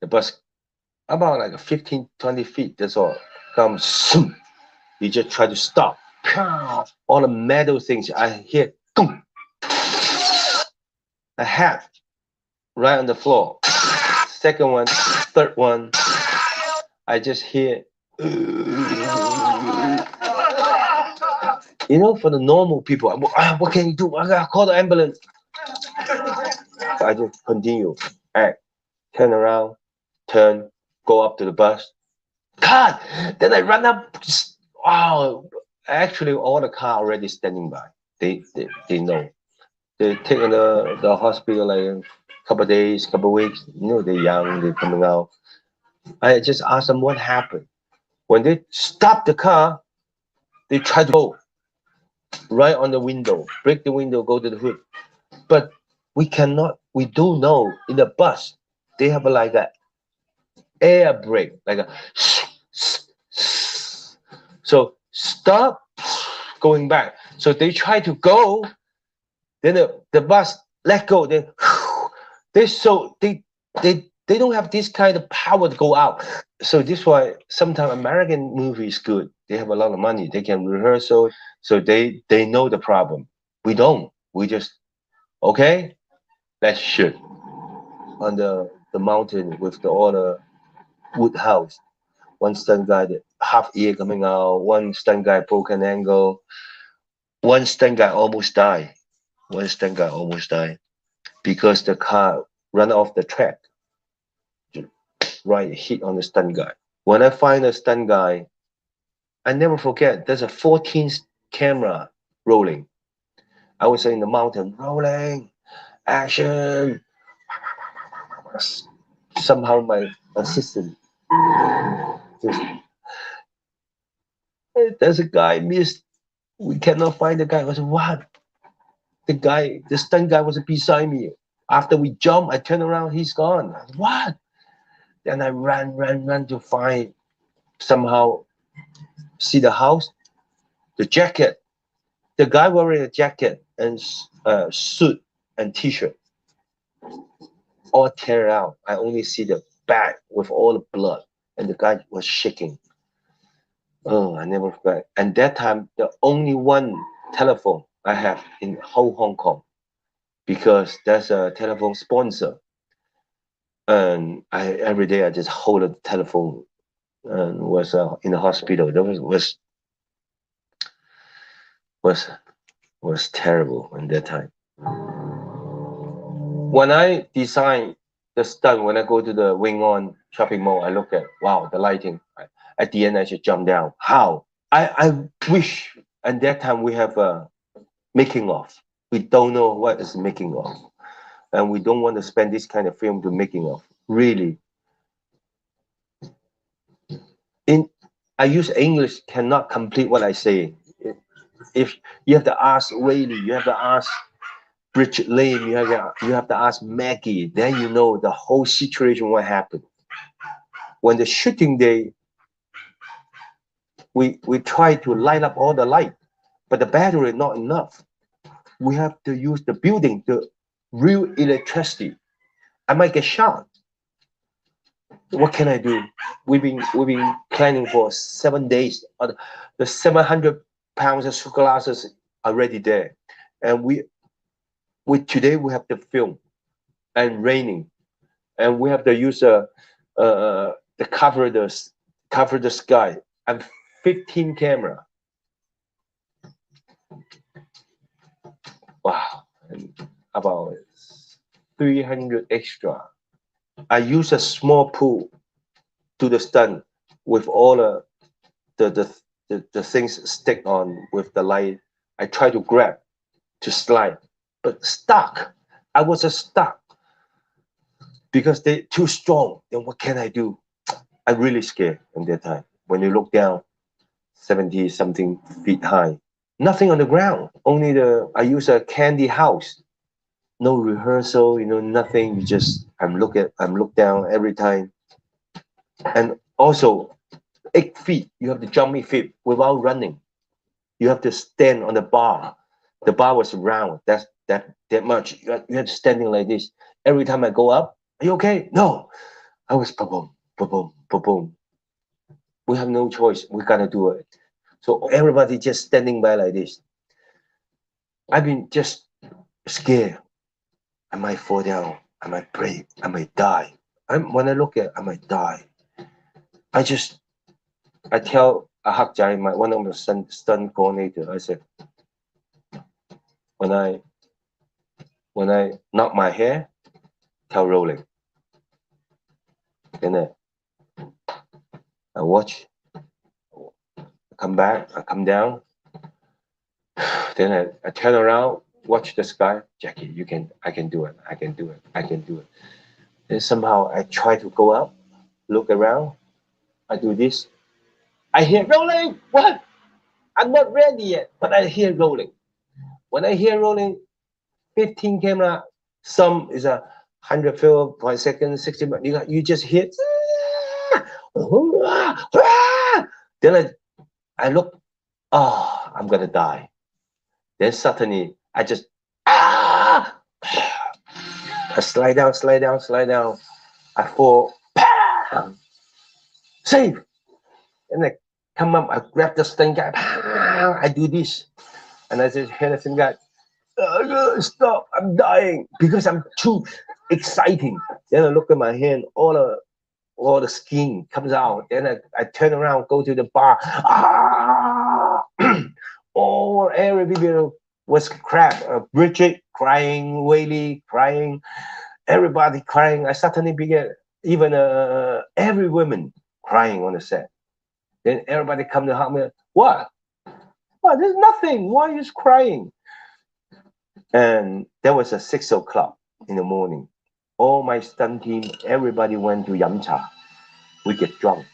The bus about like 15, 20 feet. That's all. Comes. You just try to stop. All the metal things I hear. A hat right on the floor. Second one, third one, I just hear. For the normal people, what can you do? I gotta call the ambulance. I just continue, act, turn around, turn, go up to the bus. God, then I run up. Wow, actually, all the car already standing by. They know. They take the hospital like a couple of days, couple of weeks. They're young, they're coming out. I just asked them what happened. When they stop the car, they try to go right on the window, break the window, go to the hood. But we cannot, we do know in the bus, they have like a air brake, like a so stop going back. So they try to go, then the bus let go, then they don't have this kind of power to go out. So this is why sometimes American movies good. They have a lot of money. They can rehearsal. So they know the problem. We don't. We just, okay, let's shoot on the mountain with all the wood house. One stunt guy, half ear coming out. One stunt guy broken ankle. One stunt guy almost died. One stunt guy almost died because the car ran off the track. Right, hit on the stunt guy. When I find a stunt guy, I never forget. There's a 14 camera rolling. I was in the mountain, rolling, action. Somehow my assistant just, there's a guy missed. We cannot find the guy. I said, what? The stunt guy was beside me. After we jump, I turn around, he's gone. I said, what? Then I ran to find, somehow see the house, the jacket. The guy wearing a jacket and suit and t-shirt, all tear out. I only see the back with all the blood, and the guy was shaking. Oh, I never forgot. And that time, the only one telephone I have in whole Hong Kong, because there's a telephone sponsor, and every day I just hold a telephone, and was in the hospital. That was terrible in that time. When I design the stunt, when I go to the Wing On shopping mall, I look at, wow, the lighting. At the end, I should jump down. How? I wish at that time we have a making of. We don't know what is making of, and we don't want to spend this kind of film to making of. Really, I use English cannot complete what I say. If you have to ask Whaley, you have to ask Bridget Lane, you have to ask Maggie, then you know the whole situation, what happened. When the shooting day, we try to light up all the light, but the battery not enough. We have to use the building, the real electricity. I might get shot. What can I do? We've been planning for 7 days. The 700 pounds of sunglasses already there, and today we have to film, and raining, and we have to use the cover the sky, and 15 camera. Wow, and about 300 extra. I use a small pool to the stunt with all the things stick on with the light. I try to grab to slide, but stuck. I was stuck because they're too strong. Then what can I do? I'm really scared in that time. When you look down, 70 something feet high, nothing on the ground. Only I use a candy house. No rehearsal, nothing. I'm look down every time. And also 8 feet, you have to jump 8 feet without running. You have to stand on the bar. The bar was round. That much. You have to standing like this. Every time I go up, are you okay? No. I was boom, boom, boom, boom. We have no choice. We gotta do it. So everybody just standing by like this. I've been just scared. I might fall down. I might break. I might die. When I look at, I might die. I tell Hapkido, one of the stunt coordinator, I said, when I knock my hair, tell rolling. Then I watch, I come back, I come down. Then I turn around, watch the sky. Jackie, I can do it. I can do it. I can do it. Then somehow I try to go up, look around. I do this. I hear rolling. What? I'm not ready yet, but I hear rolling. When I hear rolling, 15 camera, some is 100 film per second, 60. You just hit. Then I look. Oh, I'm gonna die. Then suddenly I just I slide down. I fall. Save. And I come up, I grab the stun guy. I do this. And I just hear the stun guy, stop, I'm dying. Because I'm too exciting. Then I look at my hand, all the skin comes out. Then I turn around, go to the bar. Everybody was crap. Bridget crying, Whaley crying, everybody crying. I suddenly began, even every woman crying on the set. Then everybody come to help me. What? There's nothing. Why are you crying? And there was 6 o'clock in the morning. All my stunt team, everybody went to Yam Cha. We get drunk.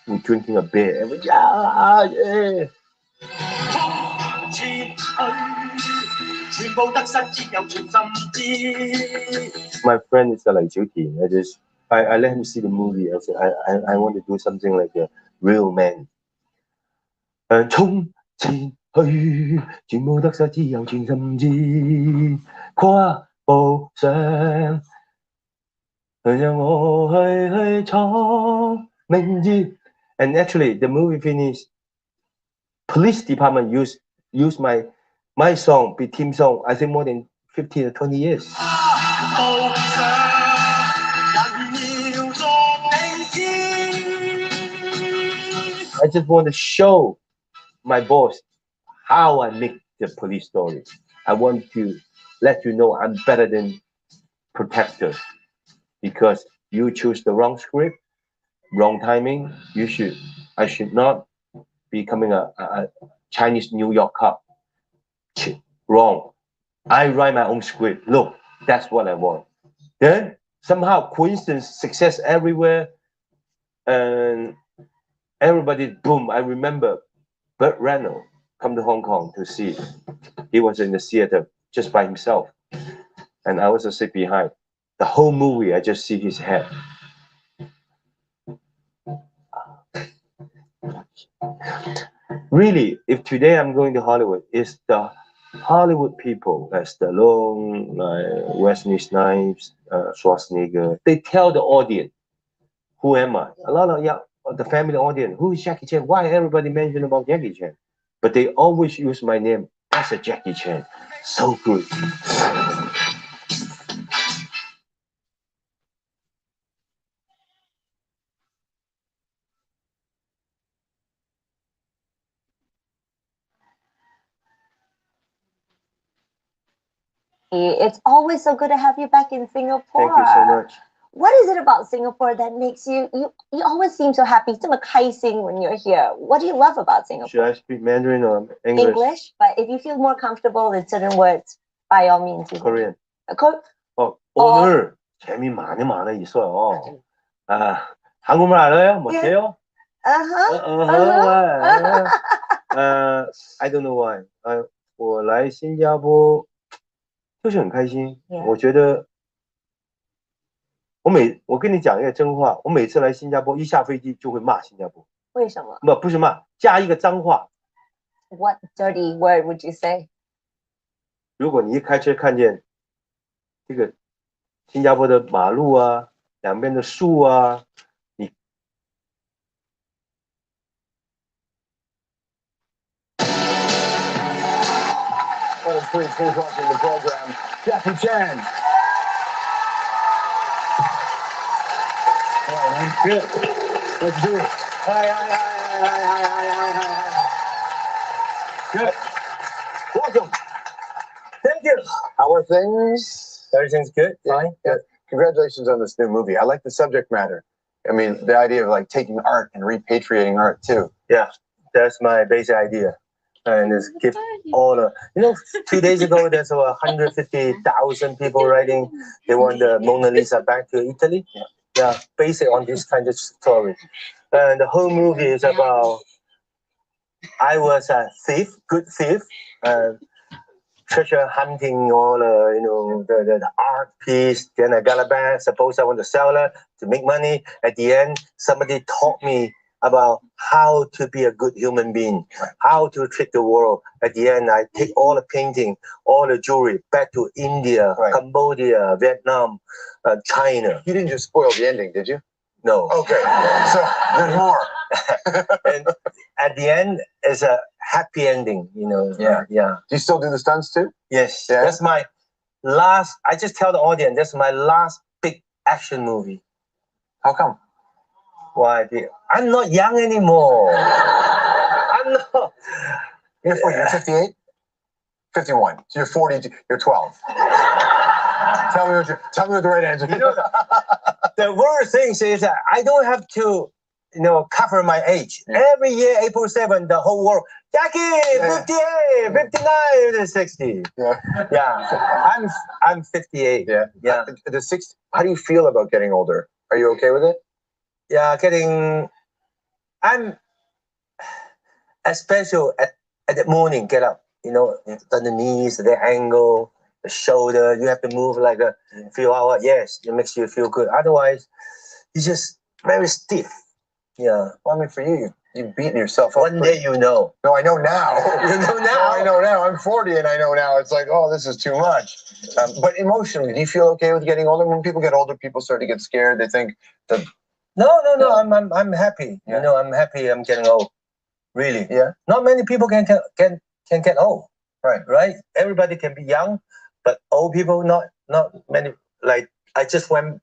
We're drinking a beer. And yeah. My friend is like Jaycee. I let him see the movie. I said, I want to do something like a real man. 衝前去，全無得失，只有全心知。跨步上，讓我去闖明月。And actually, the movie finished. Police department use my My song, be team song, I think more than 15 or 20 years. I just want to show my boss how I make the police story. I want to let you know I'm better than protectors, because you choose the wrong script, wrong timing. I should not be coming a Chinese New York cop. Wrong. I write my own script. Look, that's what I want. Then somehow coincidence, success everywhere, and everybody, boom. I remember Burt Reynolds come to Hong Kong to see. He was in the theater just by himself, and I was sit behind. The whole movie, I just see his head. Really, if today I'm going to Hollywood, it's the Hollywood people, Stallone, Wesley Snipes, Schwarzenegger. They tell the audience, who am I? A lot of the family audience, who is Jackie Chan? Why everybody mention about Jackie Chan? But they always use my name as a Jackie Chan. So good. It's always so good to have you back in Singapore. Thank you so much. What is it about Singapore that makes you always seem so happy, 这么开心 when you're here? What do you love about Singapore? Should I speak Mandarin or English? English, but if you feel more comfortable with certain words, by all means. Korean. 오늘 재미 많아 있어요. 한국말 알아요? 못해요? I don't know why. 我来新加坡就是很开心。我觉得我跟你讲一个真话，我每次来新加坡一下飞机就会骂新加坡。为什么？不是骂，加一个脏话。What dirty word would you say? 如果你一开车看见这个新加坡的马路啊，两边的树啊，你please watching the program, Jackie Chan. All right, good. Let's do it. Hi. Good. Welcome. Thank you. How are things? Everything's good. Fine. Yeah. Congratulations on this new movie. I like the subject matter. I mean, the idea of like taking art and repatriating art too. Yeah, that's my basic idea. And it's give all the, 2 days ago, there's 150,000 people writing. They want the Mona Lisa back to Italy. Yeah, based on this kind of story. And the whole movie is about, I was a thief, good thief, treasure hunting all the art piece. Then I got a bag. Suppose I want to sell it to make money. At the end, somebody taught me about how to be a good human being, how to treat the world. At the end, I take all the painting, all the jewelry back to India, Cambodia, Vietnam, China. You didn't just spoil the ending, did you? No. Okay, so there's more. And at the end, it's a happy ending, Yeah. Do you still do the stunts too? Yes. Yeah. That's my last, I just tell the audience, that's my last big action movie. How come? Why? I'm not young anymore. I'm not. You're 58? 51. So you're 40, you're 12. Tell me what the right answer is. The worst thing is that I don't have to, cover my age. Every year, April 7th, the whole world, Jackie, 58, 59, 60. Yeah. I'm 58. Yeah. How do you feel about getting older? Are you okay with it? Yeah, I'm especially at the morning, get up, the knees, the angle, the shoulder, you have to move like a few hours. Yes, it makes you feel good. Otherwise, you're just very stiff. Yeah. Well, I mean, for you beating yourself up. One day you know. No, I know now. You know now? I know now. I'm 40 and I know now. It's like, oh, this is too much. But emotionally, do you feel okay with getting older? When people get older, people start to get scared. They think that... No. I'm happy. I'm happy I'm getting old. Really. Yeah. Not many people can get old. Right. Everybody can be young, but old people not many. Like I just went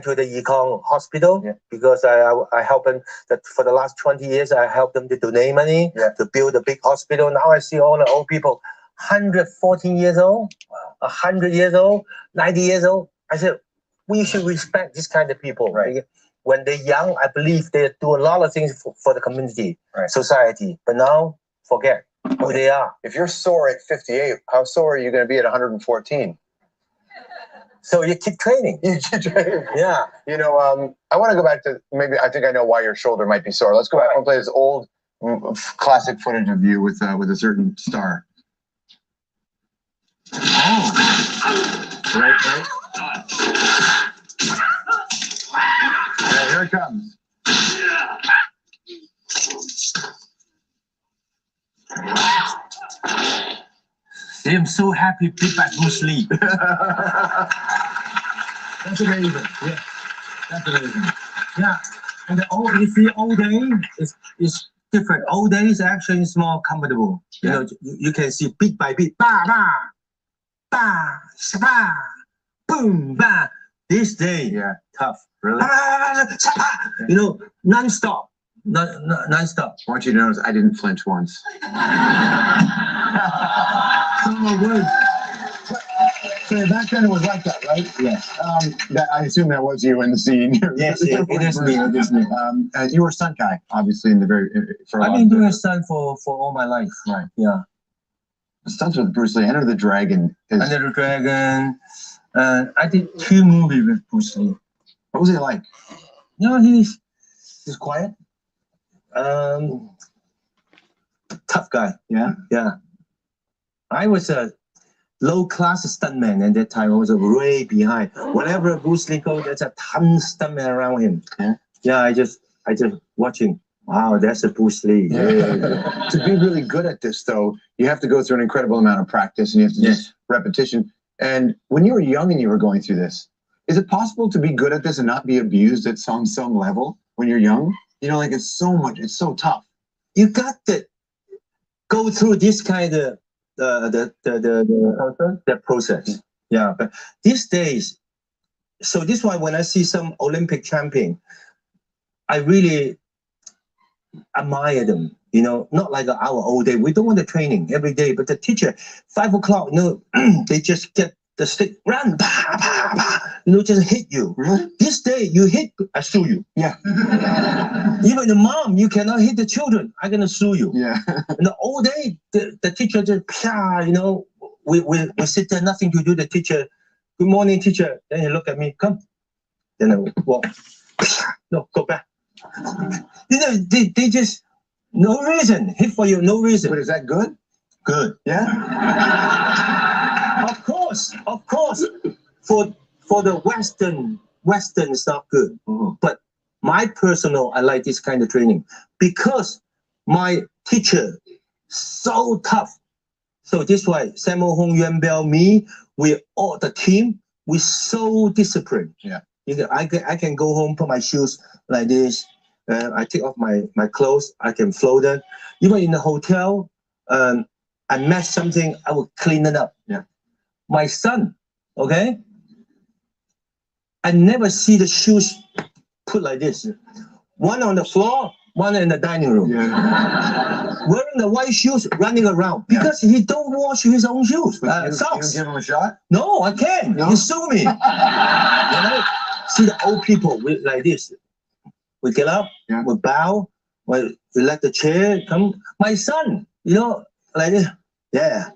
to the Kong hospital because I helped them that for the last 20 years. I helped them to donate money to build a big hospital. Now I see all the old people, 114 years old, 100 years old, 90 years old. I said we should respect this kind of people. Right. When they're young, I believe they do a lot of things for the community, society. But now, forget who they are. If you're sore at 58, how sore are you going to be at 114? So you keep training. You keep training. Yeah. You know, I want to go back to I think I know why your shoulder might be sore. Let's go back and play this old classic footage of you with a certain star. Oh. Right. Yeah, here it comes. I am so happy to be back to sleep. That's amazing. Yeah, that's amazing. Yeah, and you see, old day is different. Old days actually is more comfortable. You know, you can see beat by beat, ba ba, ba, ba, boom, ba. This day, tough. Really? You know, non-stop. Non-stop. I want you to notice I didn't flinch once. Oh, good. So back then it was like that, right? Yes. I assume that was you in the scene. Yes, it is me. It is me. You were a stunt guy, obviously, in the for a I've lot been doing stunt for all my life. Right. Yeah. Stunts with Bruce Lee. Enter the Dragon. Enter the Dragon. I did 2 movies with Bruce Lee. What was he like? You know, he's quiet. Tough guy. Yeah. Yeah. I was a low-class stuntman at that time. I was way behind. Whenever Bruce Lee goes, there's a ton of stuntmen around him. Yeah. I just watching. Wow, that's a Bruce Lee. Yeah. To be really good at this, though, you have to go through an incredible amount of practice, and you have to just repetition. And when you were young and you were going through this, is it possible to be good at this and not be abused at some level when you're young? You know, like it's so tough. You got to go through this kind of the process. Yeah, but these days, so this is why when I see some Olympic champion, I really admire them. You know, not like our old day. We don't want the training every day, but the teacher, 5 o'clock, you know, they just get the stick, run, bah, bah, bah, you know, just hit you. This day, you hit, I sue you. Yeah. Even the mom, you cannot hit the children. I'm gonna sue you. Yeah. In the old day, the teacher just, you know, we sit there, nothing to do. The teacher, good morning, teacher. Then he look at me, come. Then I walk. No, go back. You know, they just, no reason, hit for you, no reason. But is that good? Good. Yeah. Of course. For the Western is not good. But my personal, I like this kind of training because my teacher so tough. So this way, Samuel Hong, Yuan Bell, me, we all the team, we so disciplined. Yeah. I can go home, put my shoes like this. I take off my clothes. I can float it. Even in the hotel, I mess something, I will clean it up. Yeah. My son, okay? I never see the shoes put like this. One on the floor, one in the dining room. Yeah. Wearing the white shoes, running around because he don't wash his own shoes. Socks. You give him a shot? No, I can't. No? You sue me. You know? See the old people like this. We get up, we bow, we let the chair come. My son, you know, like this. Yeah.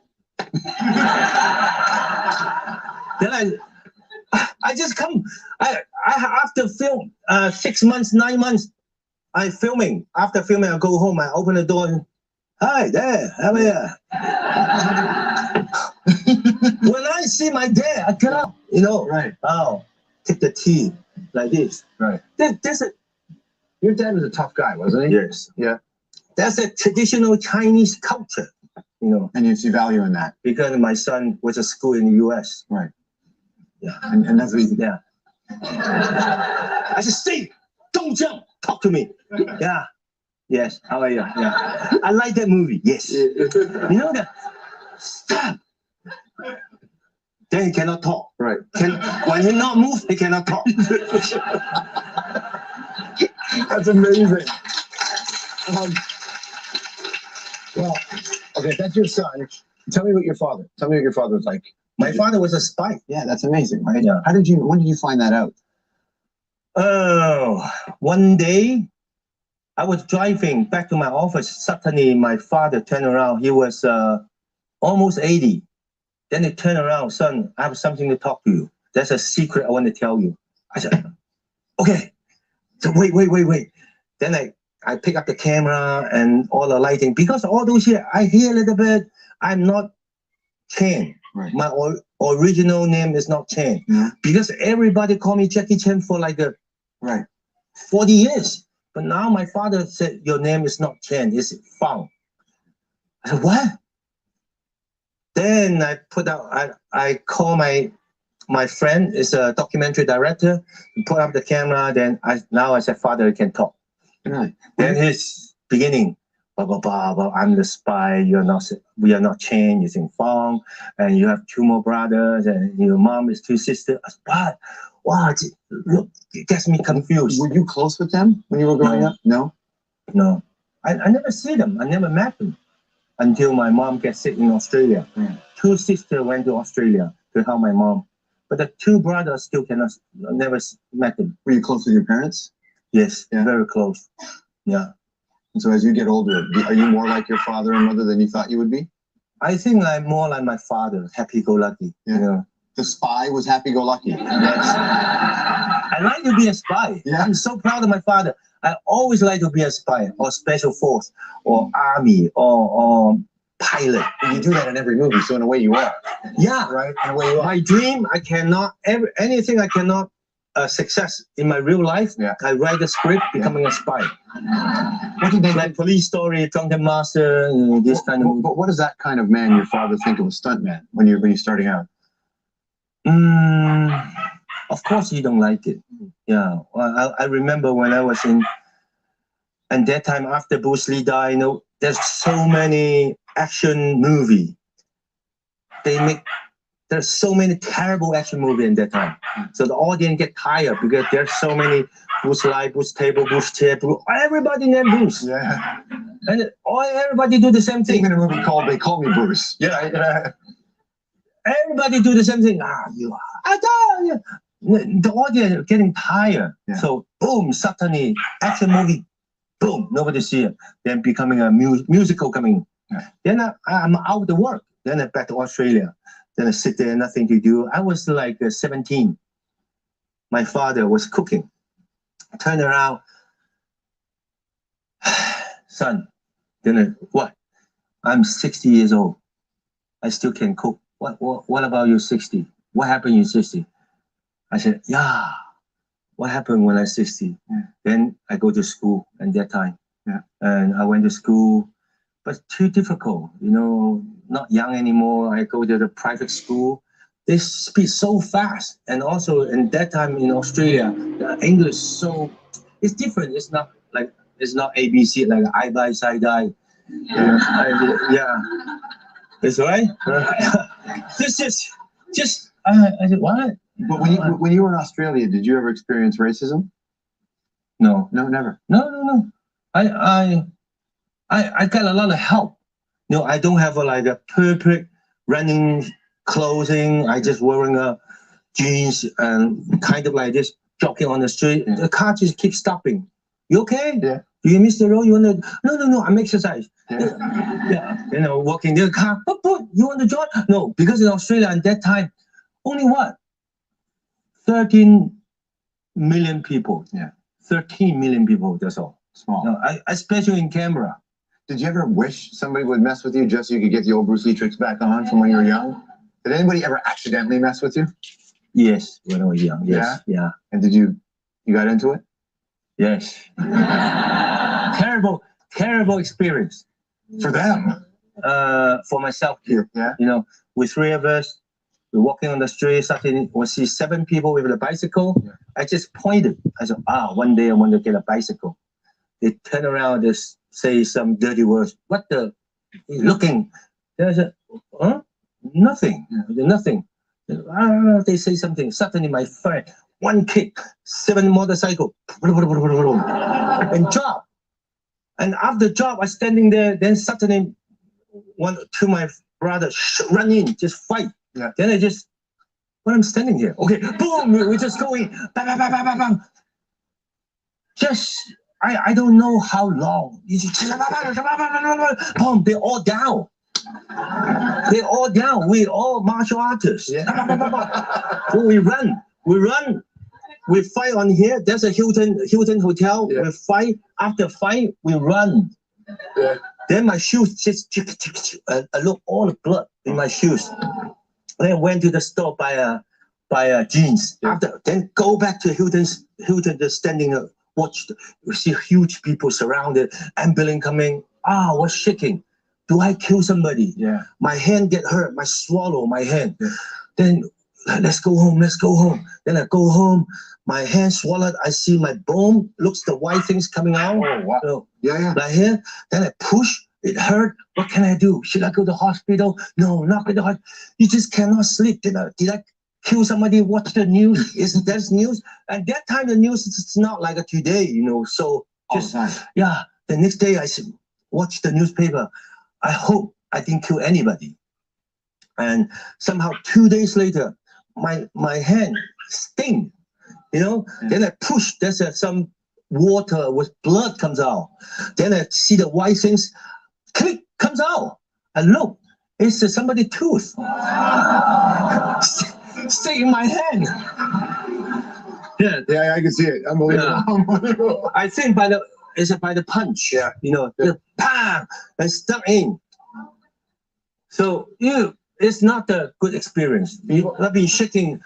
Then I just come. I after film 6 months, 9 months, I filming. After filming, I go home. I open the door. And, hi there, how are you? When I see my dad, I get up. You know, right? Oh, take the tea like this. Right. Your dad was a tough guy, wasn't he? Yes. Yeah. That's a traditional Chinese culture. You know, and you see value in that because my son was at school in the U.S. Right. Yeah, and that's what he's. Yeah. I said, Steve, don't jump. Talk to me. Yeah. Yes. How are you? Yeah. I like that movie. Yes. You know that stop. Then he cannot talk. Right. When he not move, he cannot talk. That's amazing. Well, okay, that's your son. Tell me what your father. Tell me what your father was like. My father was a spy. Yeah, that's amazing, right? Yeah. When did you find that out? Oh, one day I was driving back to my office. Suddenly, my father turned around. He was almost 80. Then he turned around, son, I have something to talk to you. That's a secret I want to tell you. I said, okay. So wait. Then I pick up the camera and all the lighting. Because all those here, I hear a little bit. I'm not Chan. Right. My original name is not Chan. Yeah. Because everybody call me Jackie Chan for like 40 years. But now my father said, your name is not Chan, it's Fang. I said, what? Then I call my friend, is a documentary director, put up the camera, then I said, father, you can talk. Right. Then his beginning, I'm the spy, we are not Chan, you're in Fang, and you have 2 more brothers, and your mom is 2 sisters. I said, what? Look, it gets me confused. Were you close with them when you were growing up? No? No. I never see them. I never met them until my mom gets sick in Australia. 2 sisters went to Australia to help my mom. But the 2 brothers still never met them. Were you close with your parents? Yes, very close. Yeah. And so as you get older, are you more like your father and mother than you thought you would be? I think I'm more like my father, happy-go-lucky. Yeah. You know? The spy was happy-go-lucky. Yes. I like to be a spy. Yeah. I'm so proud of my father. I always like to be a spy or special force or army or pilot. You do that in every movie, so in a way you are. Yeah. Right? In a way you are. My dream, anything I cannot success in my real life, I write a script becoming a spy. What did they like Police Story, Drunken Master, this kind of. But what does that kind of man your father think of a stuntman when you're starting out? Of course he don't like it. Yeah. Well, I remember when I was and that time after Bruce Lee died, there's so many action movie. There's so many terrible action movie in that time. So the audience get tired because there's so many Bruce Lee, Bruce Table, Bruce Chair, everybody named Bruce. Yeah. And everybody do the same thing. Even a movie called They Call Me Bruce. Yeah. Everybody do the same thing. The audience getting tired. Yeah. So boom, suddenly action movie, boom, nobody see it. Then becoming a musical coming. Yeah. Then I'm out of the work. Then I back to Australia. Then I sit there, nothing to do. I was like 17. My father was cooking. Turn around, son. Then what? I'm 60 years old. I still can cook. What about you 60? What happened you 60? I said, yeah. What happened when I 60? Yeah. Then I go to school at that time. Yeah. And I went to school, but too difficult, not young anymore. I go to the private school. They speak so fast. And also in that time in Australia, the English it's different. It's not ABC, like I buy, side eye. Yeah. That's right. This is just, I said, what? But when you were in Australia, did you ever experience racism? No. No, never. No. I got a lot of help. I don't have a perfect running clothing. I just wearing jeans and kind of like this, jogging on the street. The car just keeps stopping. You okay? Yeah. Do you miss the road? You want to? No. I'm exercise. Yeah. Walking the car. You want to join? No, because in Australia at that time, only 13 million people. Yeah. 13 million people. That's all. Small. Especially in Canberra. Did you ever wish somebody would mess with you just so you could get the old Bruce Lee tricks back on from when you were young? Did anybody ever accidentally mess with you? Yes, when I was young. Yes. Yeah. And did you got into it? Yes. terrible experience. For them? For myself too. Yeah. With 3 of us, we're walking on the street, suddenly we see 7 people with a bicycle. Yeah. I just pointed. I said, one day I want to get a bicycle. They turn around, they say some dirty words. What the? Looking. They said, huh? Nothing, nothing. They say something. Suddenly, my friend, one kick, 7 motorcycle, and drop. And after job, I standing there. Then suddenly, two my brother run in, just fight. Yeah. Then I just, when I'm standing here, okay, boom, we just going, bam, bam, bam, bam, bam, bam. Just, I don't know how long. Boom, they're all down. They're all down. We all martial artists. Yeah. So we run. We fight on here. There's a Hilton hotel. Yeah. We fight. After fight, we run. Yeah. Then my shoes just I look all the blood in my shoes. Then I went to the store buy a jeans. Yeah. After then go back to Hilton just standing watch. You see huge people surrounded. Ambulance coming. I was shaking. Do I kill somebody? Yeah. My hand get hurt. Swallow my hand. Yeah. Then let's go home. Then I go home. My hand swallowed. I see my bone. Looks the white things coming out. Oh, wow. So, yeah. Like here. Then I push. It hurt. What can I do? Should I go to the hospital? No, not go to the hospital. You just cannot sleep. Did I kill somebody? Watch the news. Isn't that news? At that time, the news is not like today, So just yeah. The next day I watch the newspaper. I hope I didn't kill anybody. And somehow 2 days later, my hand sting, Then I push. There's some water with blood comes out. Then I see the white things, click comes out. I look, it's somebody's tooth. Stay in my hand. Yeah, I can see it. Unbelievable. Yeah. I think it's by the punch. Yeah. The bam and stuck in. So it's not a good experience. I've been shaking,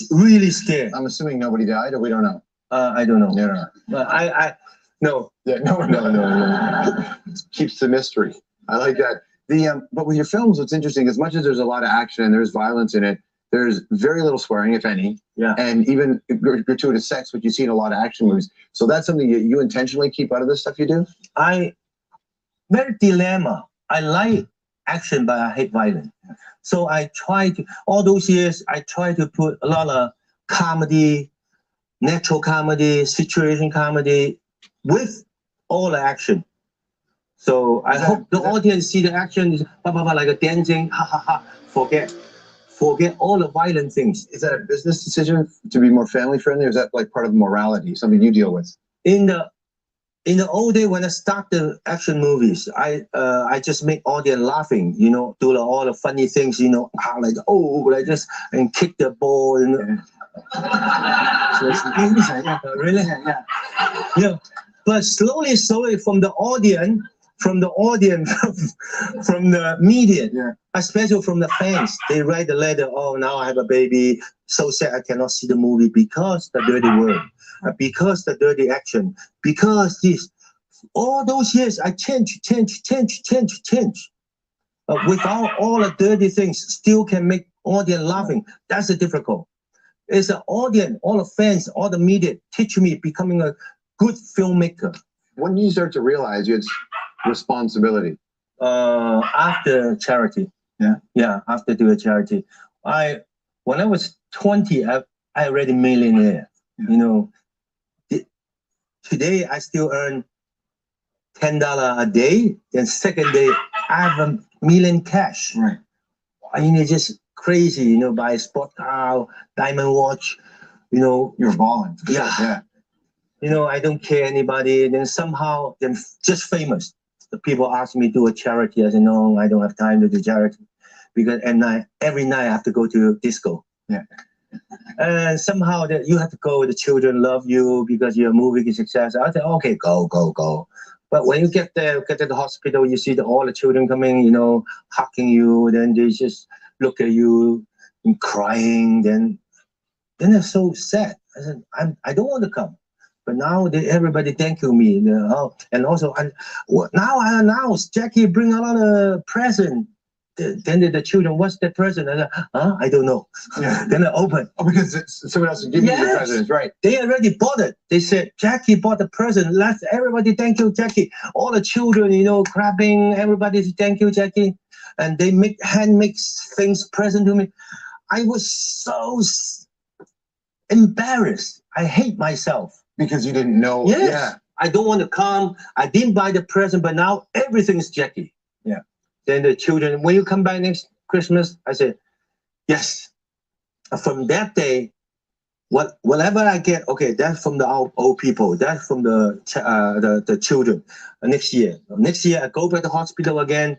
really scared. I'm assuming nobody died, or we don't know. I don't know. No. But no. Yeah, no. Keeps the mystery. I like that. But with your films, what's interesting, as much as there's a lot of action and there's violence in it, there's very little swearing, if any. Yeah. And even gratuitous sex, which you see in a lot of action movies. So that's something you intentionally keep out of the stuff you do? Very dilemma. I like action, but I hate violence. So I try to, all those years, I try to put a lot of comedy, natural comedy, situation comedy with all the action. So I hope the audience see the action is like a dancing, ha ha ha, forget all the violent things. Is that a business decision to be more family friendly, or is that like part of morality, something you deal with? In the old day when I start the action movies, I just make audience laughing, do all the funny things, like this, and kick the ball, So it's really, yeah. But slowly from the audience, from the media, especially from the fans, they write the letter. Oh, now I have a baby. So sad I cannot see the movie because the dirty word, because the dirty action, because this. All those years I change. Without all the dirty things, still can make audience laughing. That's the difficult. It's the audience, all the fans, all the media teach me becoming a good filmmaker. When did you start to realize you had responsibility? After charity. Yeah, after doing charity. When I was 20, I already millionaire. Today I still earn $10 a day. Then second day I have $1 million cash. Right. It's just crazy, buy a sport car, diamond watch, You're balling. Yeah. I don't care anybody. Then somehow, just famous. The people ask me to do a charity. I say, no, I don't have time to do charity. Because every night I have to go to disco. Yeah. And somehow that you have to go, the children love you because your movie is success. I say, okay, go. But when you get there, get to the hospital, you see all the children coming, hugging you. Then they just look at you and crying. Then they're so sad. I said, I don't want to come. But now everybody thank you me. And also, now I announce Jackie bring a lot of present. then the children, what's the present? And I don't know. Yeah. Then I open. Oh, because someone else is giving you the presents, right? They already bought it. They said, Jackie bought the present. Let's everybody thank you, Jackie. All the children, clapping. Everybody thank you, Jackie. And they hand makes things present to me. I was so embarrassed. I hate myself. Because you didn't know. Yes. Yeah. I don't want to come. I didn't buy the present, but now everything is Jackie. Yeah. Then the children, when you come back next Christmas, I said, yes. From that day, whatever I get, okay, that's from the old people. That's from the children. Next year I go back to the hospital again.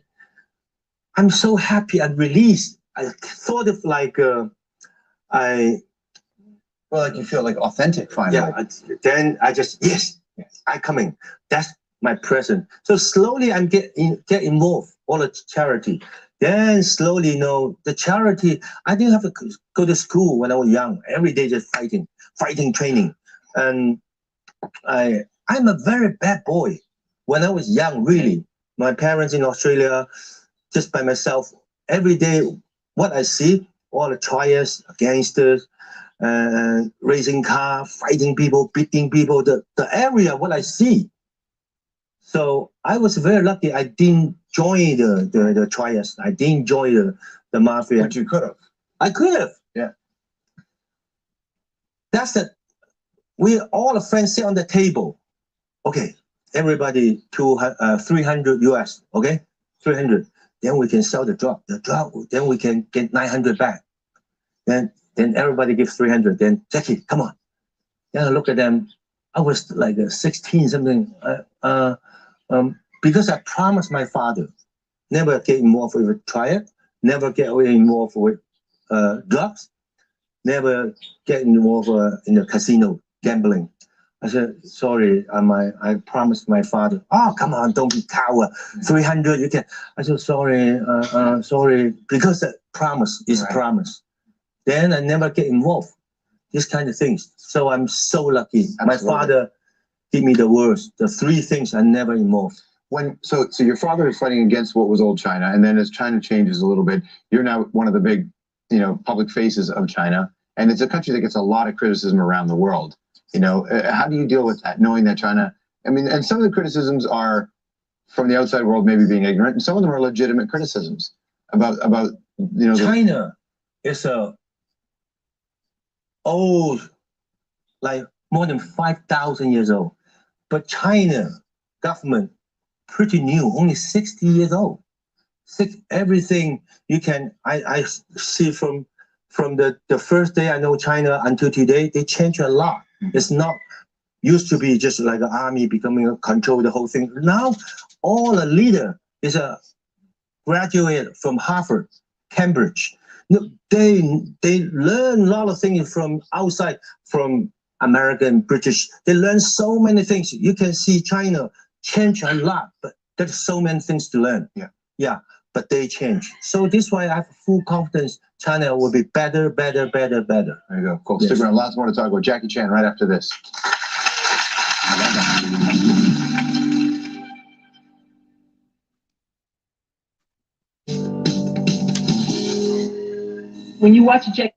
I'm so happy and released. I thought of like you feel like authentic finally. Yeah. Then I just I coming. That's my present. So slowly I'm get involved all the charity. Then slowly, the charity. I didn't have to go to school when I was young. Every day just fighting training, and I'm a very bad boy. When I was young, really, my parents in Australia, just by myself, every day, what I see, all the trials, gangsters, racing car, fighting people, beating people, the area, what I see. So I was very lucky. I didn't join the trials. I didn't join the mafia. But you could have. I could have. Yeah. That's it. We all the friends sit on the table. Okay, everybody 300 US. Okay, 300. Then we can sell the drug. Then we can get 900 back. Then everybody gives 300. Then Jackie, come on. Then I look at them. I was like 16 something. Because I promised my father, never get involved with a trial, never get involved with drugs, never get involved in the casino gambling. I said, sorry, I promised my father. Oh, come on, don't be coward. 300, you can. I said, sorry, because the promise is promise. Then I never get involved. These kind of things. So I'm so lucky. Absolutely. My father gave me the words, the 3 things I never involved. So your father is fighting against what was old China, and then as China changes a little bit, you're now one of the big, public faces of China, and it's a country that gets a lot of criticism around the world. How do you deal with that, knowing that China? I mean, and some of the criticisms are from the outside world, maybe being ignorant, and some of them are legitimate criticisms about China is old, like more than 5,000 years old, but China government pretty new, only 60 years old. Everything you can, I see from the first day I know China until today, they changed a lot. It's not used to be just like an army becoming control the whole thing. Now all the leader is a graduate from Harvard, Cambridge. They learn a lot of things from outside, from American, British. They learn so many things. You can see China change a lot, but there's so many things to learn. Yeah, but they change. So this is why I have full confidence China will be better. There you go. Cool. Yes. Stick around. Lots more to talk about. Jackie Chan right after this. When you watch Jackie,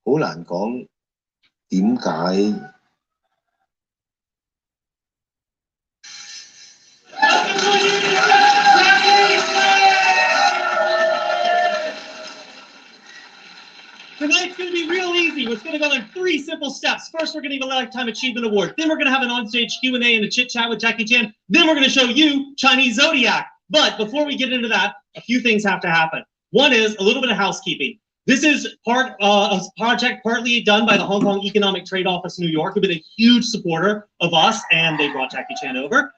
好難講點解。Tonight's going to be real easy. It's going to go in 3 simple steps. First, we're going to give a Lifetime Achievement Award. Then we're going to have an onstage Q&A and a chit-chat with Jackie Chan. Then we're going to show you Chinese Zodiac. But before we get into that, a few things have to happen. One is a little bit of housekeeping. This is a project partly done by the Hong Kong Economic Trade Office New York, who've been a huge supporter of us, and they brought Jackie Chan over.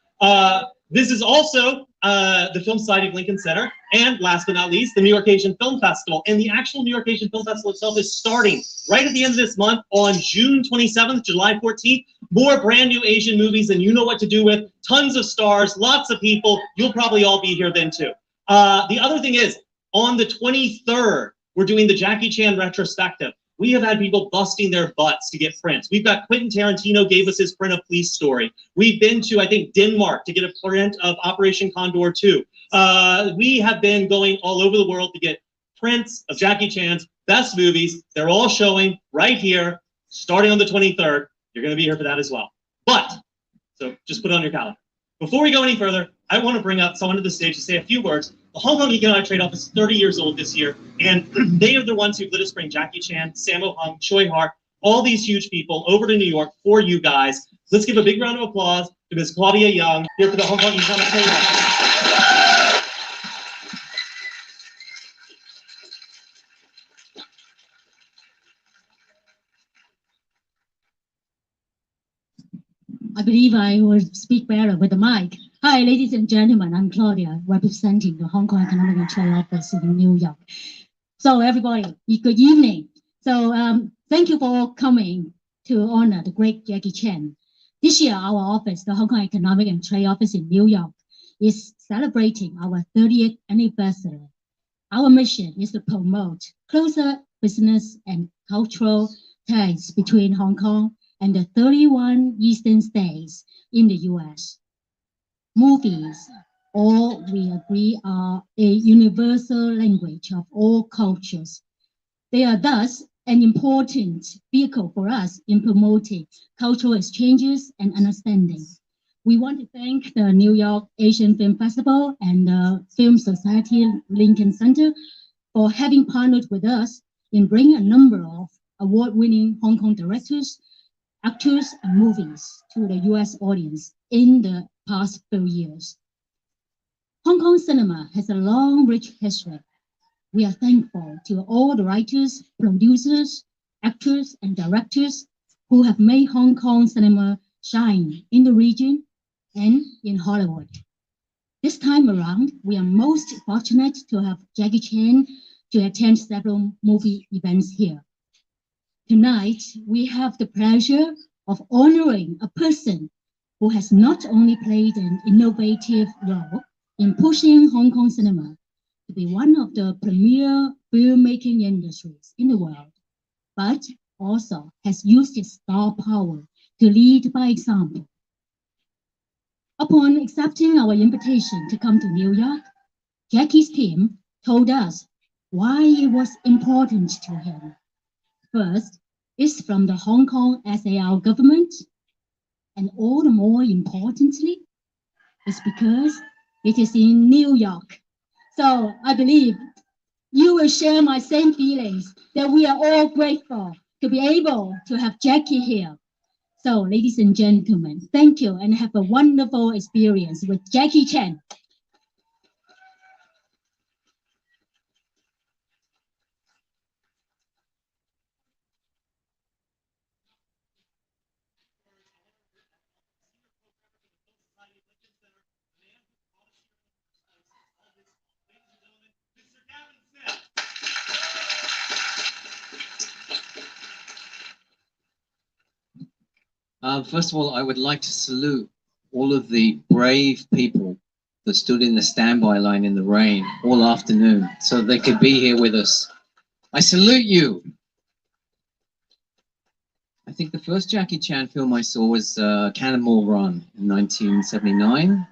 This is also the Film Society of Lincoln Center, and last but not least, the New York Asian Film Festival. And the actual New York Asian Film Festival itself is starting right at the end of this month on June 27th, July 14th. More brand new Asian movies than you know what to do with. Tons of stars, lots of people. You'll probably all be here then too. The other thing is, on the 23rd, we're doing the Jackie Chan retrospective. We have had people busting their butts to get prints. We've got Quentin Tarantino gave us his print of Police Story. We've been to, I think, Denmark to get a print of Operation Condor 2. We have been going all over the world to get prints of Jackie Chan's best movies. They're all showing right here, starting on the 23rd. You're going to be here for that as well. But, so just put it on your calendar. Before we go any further, I want to bring up someone to the stage to say a few words. The Hong Kong Economic Trade Office is 30 years old this year, and they are the ones who let us bring Jackie Chan, Sammo Hung, Choi Hart, all these huge people over to New York for you guys. Let's give a big round of applause to Ms. Claudia Young here for the Hong Kong Economic Trade Office. I believe I will speak better with the mic. Hi, ladies and gentlemen. I'm Claudia, representing the Hong Kong Economic and Trade Office in New York. So everybody, good evening. So thank you for coming to honor the great Jackie Chan. This year, our office, the Hong Kong Economic and Trade Office in New York, is celebrating our 30th anniversary. Our mission is to promote closer business and cultural ties between Hong Kong and the 31 eastern states in the U.S. Movies, all we agree, are a universal language of all cultures. They are thus an important vehicle for us in promoting cultural exchanges and understanding. We want to thank the New York Asian Film Festival and the Film Society Lincoln Center for having partnered with us in bringing a number of award-winning Hong Kong directors, actors, and movies to the U.S. audience in the past few years. Hong Kong cinema has a long, rich history. We are thankful to all the writers, producers, actors, and directors who have made Hong Kong cinema shine in the region and in Hollywood. This time around, we are most fortunate to have Jackie Chan to attend several movie events here. Tonight, we have the pleasure of honoring a person who has not only played an innovative role in pushing Hong Kong cinema to be one of the premier filmmaking industries in the world, but also has used its star power to lead by example. Upon accepting our invitation to come to New York, Jackie's team told us why it was important to him. First, it's from the Hong Kong SAR government, and all the more importantly, it's because it is in New York. So I believe you will share my same feelings that we are all grateful to be able to have Jackie here. So ladies and gentlemen, thank you and have a wonderful experience with Jackie Chan. First of all, I would like to salute all of the brave people that stood in the standby line in the rain all afternoon so they could be here with us. I salute you. I think the first Jackie Chan film I saw was Cannonball Run in 1979,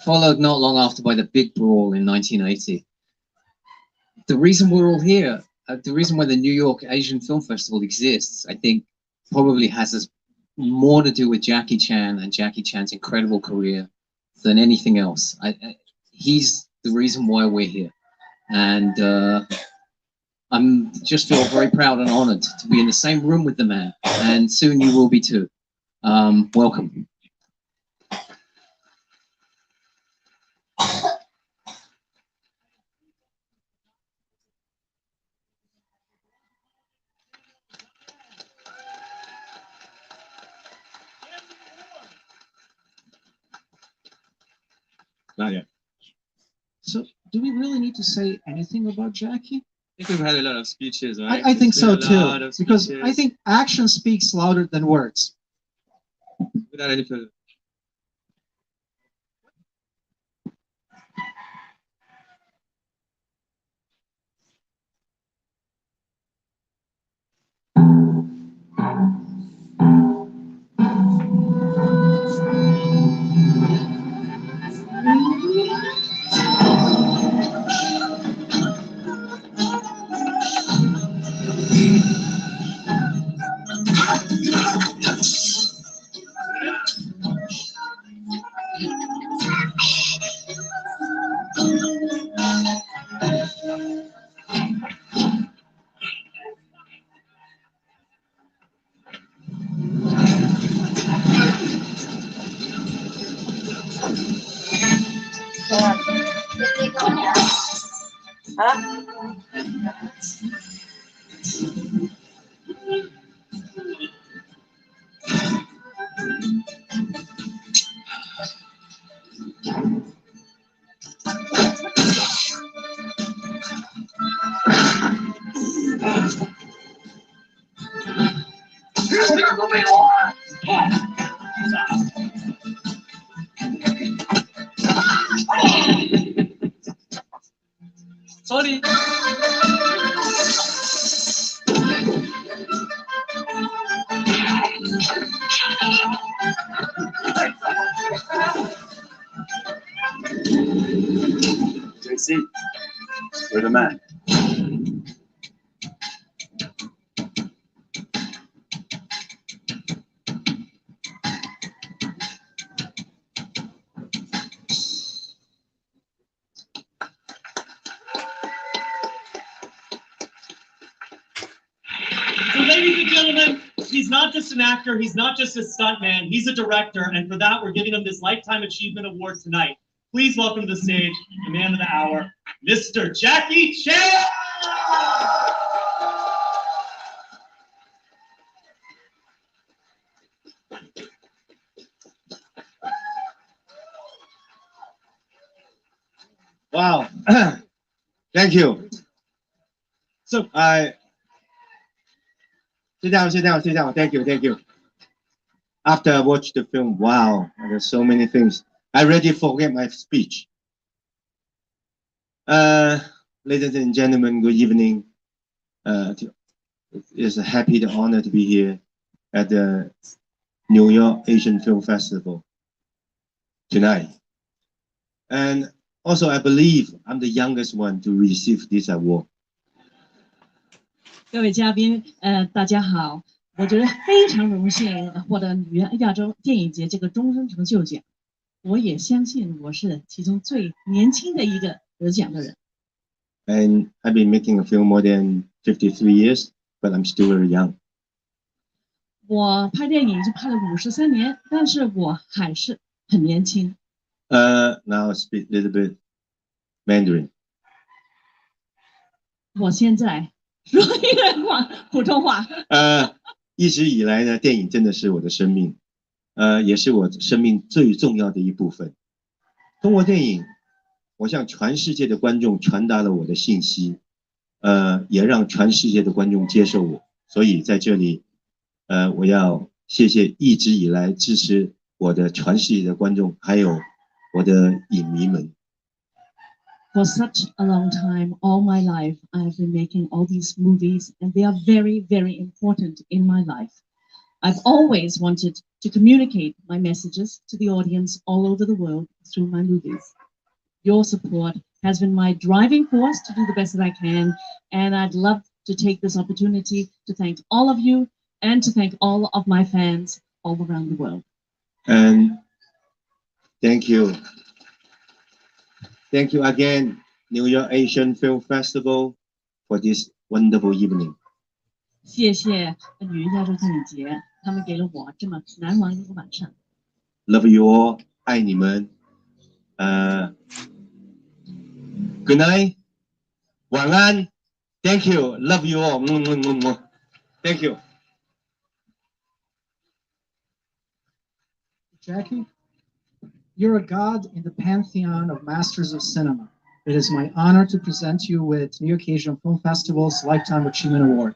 followed not long after by The Big Brawl in 1980. The reason we're all here, the reason why the New York Asian Film Festival exists, I think probably has more to do with Jackie Chan and Jackie Chan's incredible career than anything else. He's the reason why we're here. And I'm just feel very proud and honored to be in the same room with the man. And soon you will be too. Welcome. Not yet. So, do we really need to say anything about Jackie? I think we've had a lot of speeches, right? I think so There's been a lot too, of because speeches. I think action speaks louder than words. Without any further. Sorry. Jaycee, you're the man. So, ladies and gentlemen, he's not just an actor, he's not just a stuntman, he's a director, and for that, we're giving him this Lifetime Achievement Award tonight. Please welcome to the stage the man of the hour, Mr. Jackie Chan! Wow. Thank you. So sit down. Thank you. After I watched the film, wow, there's so many things. I already forget my speech. Ladies and gentlemen, good evening. It's a happy honor to be here at the New York Asian Film Festival tonight. And also, I believe I'm the youngest one to receive this award. 各位嘉宾，大家好，我觉得非常荣幸获得亚洲电影节这个终身成就奖。我也相信我是其中最年轻的一个得奖的人。And I've been making a film more than 53 years, but I'm still very young. 我拍电影已经拍了53年，但是我还是很年轻。Now I speak a little bit Mandarin. 我现在说一点普通话。一直以来呢，电影真的是我的生命，也是我生命最重要的一部分。通过电影，我向全世界的观众传达了我的信息，也让全世界的观众接受我。所以在这里，我要谢谢一直以来支持我的全世界的观众，还有我的影迷们。For such a long time, all my life, I've been making all these movies, and they are very, very important in my life. I've always wanted to communicate my messages to the audience all over the world through my movies. Your support has been my driving force to do the best that I can, and I'd love to take this opportunity to thank all of you and to thank all of my fans all around the world. And thank you. Thank you again, New York Asian Film Festival, for this wonderful evening. 谢谢女亚洲电影节，他们给了我这么难忘的一个晚上。Love you all， 爱你们。Good night， 晚安。Thank you, love you all. Thank you. Jackie, You're a god in the pantheon of masters of cinema. It is my honor to present you with New York Asian Film Festival's Lifetime Achievement Award.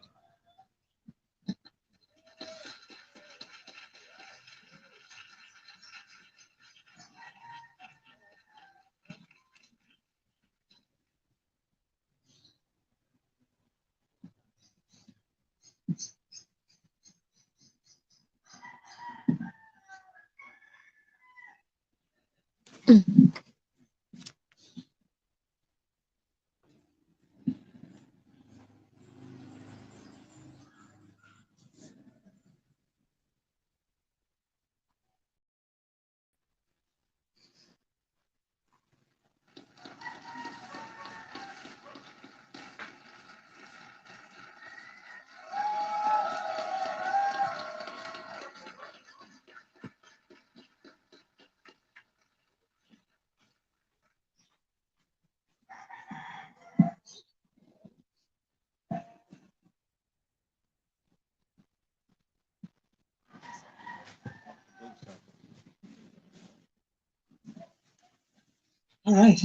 All right.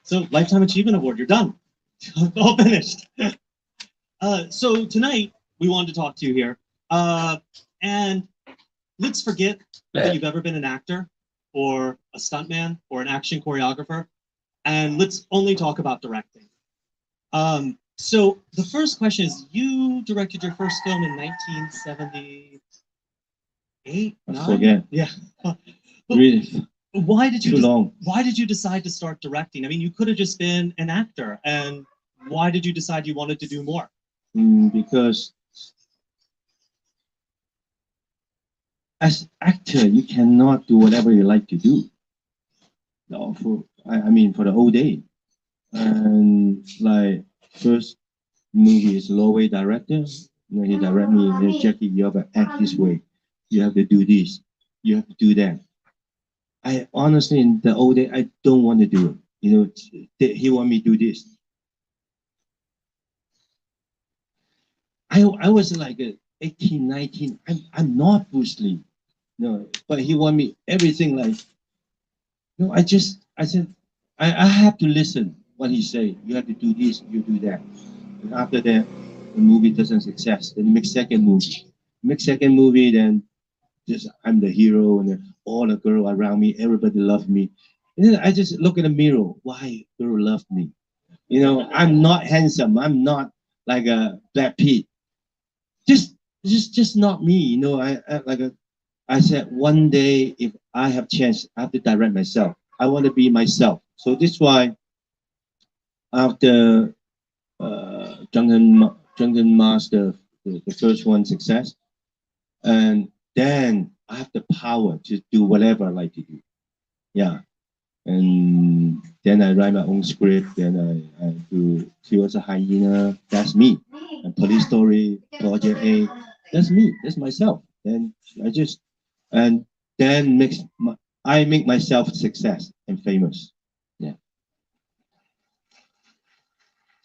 So Lifetime Achievement Award, you're done. All finished. So tonight we wanted to talk to you here. And let's forget that you've ever been an actor or a stuntman or an action choreographer. And let's only talk about directing. So the first question is, you directed your first film in 1978? I forget. Yeah. Really? Why did you Too long. Why did you decide to start directing? I mean, you could have just been an actor, and why did you decide you wanted to do more? Because as actor, you cannot do whatever you like to do. No, I mean, for the whole day. And like first movie is Low-Way director. You know, he direct me, Jaycee, you have to act this way. You have to do this. You have to do that. I honestly, in the old day, I don't want to do it. You know, he want me to do this. I was like 18, 19. I'm not Bruce Lee. No, but he want me everything like. No, I said, I have to listen what he say. You have to do this, you do that. And after that, the movie doesn't success. Then make second movie. Make second movie, then just I'm the hero, and then all the girl around me, everybody love me. And then I just look in the mirror, why girl love me? You know, I'm not handsome. I'm not like a Black Pete. Just not me. You know, I said one day if I have chance, I have to direct myself. I want to be myself. So this is why after Drunken Master, the first one success, and then I have the power to do whatever I like to do. Yeah. And then I write my own script, then I do Two as a Hyena, that's me. And Police Story, Project A, that's me, that's myself. And and then I make myself success and famous. Yeah.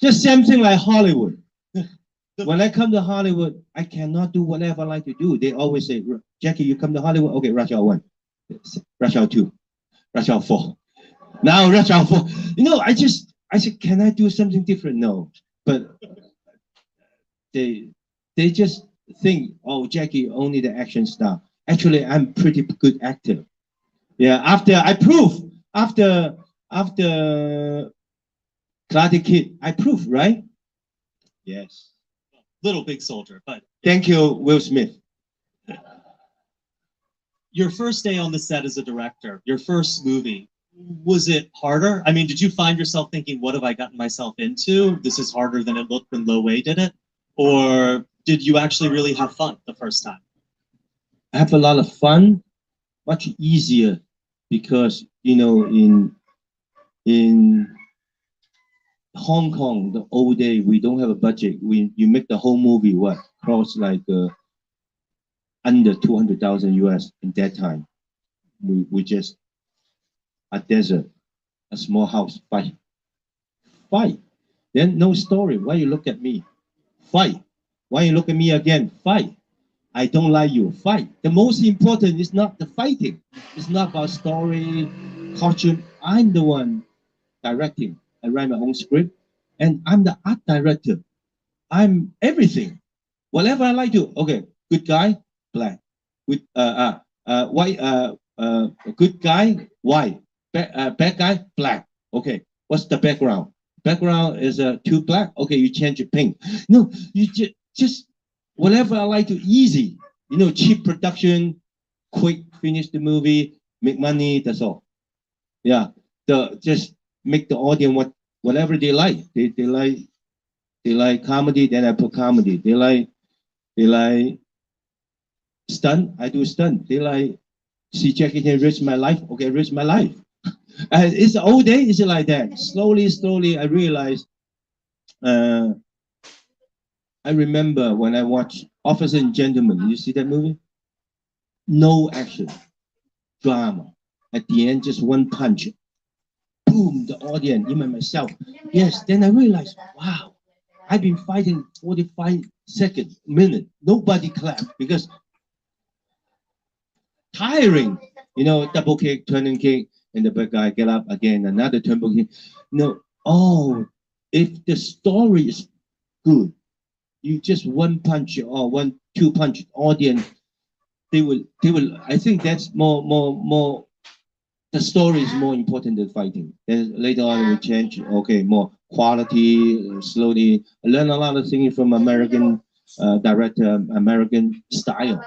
Just same thing like Hollywood. When I come to Hollywood, I cannot do whatever I like to do. They always say, Jaycee, you come to Hollywood? Okay, Rush Hour 1, Rush Hour 2, Rush Hour 4. Now Rush Hour 4. You know, I said, can I do something different? No. But they just think, oh, Jaycee, only the action star. Actually, I'm pretty good actor. Yeah, after Karate Kid, I proved, right? Yes. Little Big Soldier, but thank you, Will Smith. Your first day on the set as a director, your first movie, was it harder? I mean, did you find yourself thinking, what have I gotten myself into? This is harder than it looked when Low-Way did it? Or did you actually really have fun the first time? I have a lot of fun, much easier, because, you know, in Hong Kong, the old day, we don't have a budget. You make the whole movie, what, cost like under 200,000 US in that time. We just a desert, a small house, fight. Then no story. Why you look at me? Fight. Why you look at me again? Fight. I don't like you, fight. The most important is not the fighting. It's not about story, costume. I'm the one directing. I write my own script, and I'm the art director. I'm everything. Whatever I like to. Okay, good guy, black. Good white. Good guy, white. Bad guy, black. Okay, what's the background? Background is too black. Okay, you change it pink. No, you just whatever I like to easy. You know, cheap production, quick finish the movie, make money. That's all. Yeah, just make the audience whatever they like. They like comedy, then I put comedy. They like stunt, I do stunt. They like see Jackie Chan risk my life. Okay, risk my life. It's all day. Is it like that? Slowly, I realized. I remember when I watched Officer and Gentleman. You see that movie? No action, drama. At the end, just one punch. Boom! The audience, even myself. Yes. Then I realized, wow, I've been fighting 45 seconds, minute. Nobody clapped because tiring. You know, double kick, turning kick, and the bad guy get up again, another turbo kick. No, oh, if the story is good, you just one punch or two punch audience, they will. I think that's more. The story is more important than fighting. Then later on we change. Okay, more quality. Slowly, I learn a lot of things from American director, American style.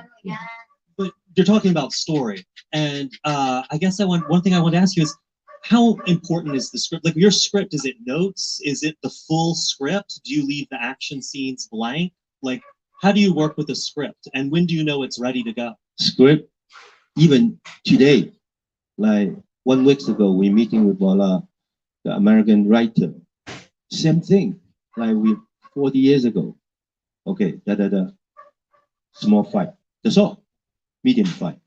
But you're talking about story, and I guess one thing I want to ask you is, how important is the script? Like your script, is it notes? Is it the full script? Do you leave the action scenes blank? Like, how do you work with a script, and when do you know it's ready to go? Script, even today, like 1 week ago, we meeting with the American writer. Same thing, like 40 years ago. Okay, small fight. That's all. Medium fight.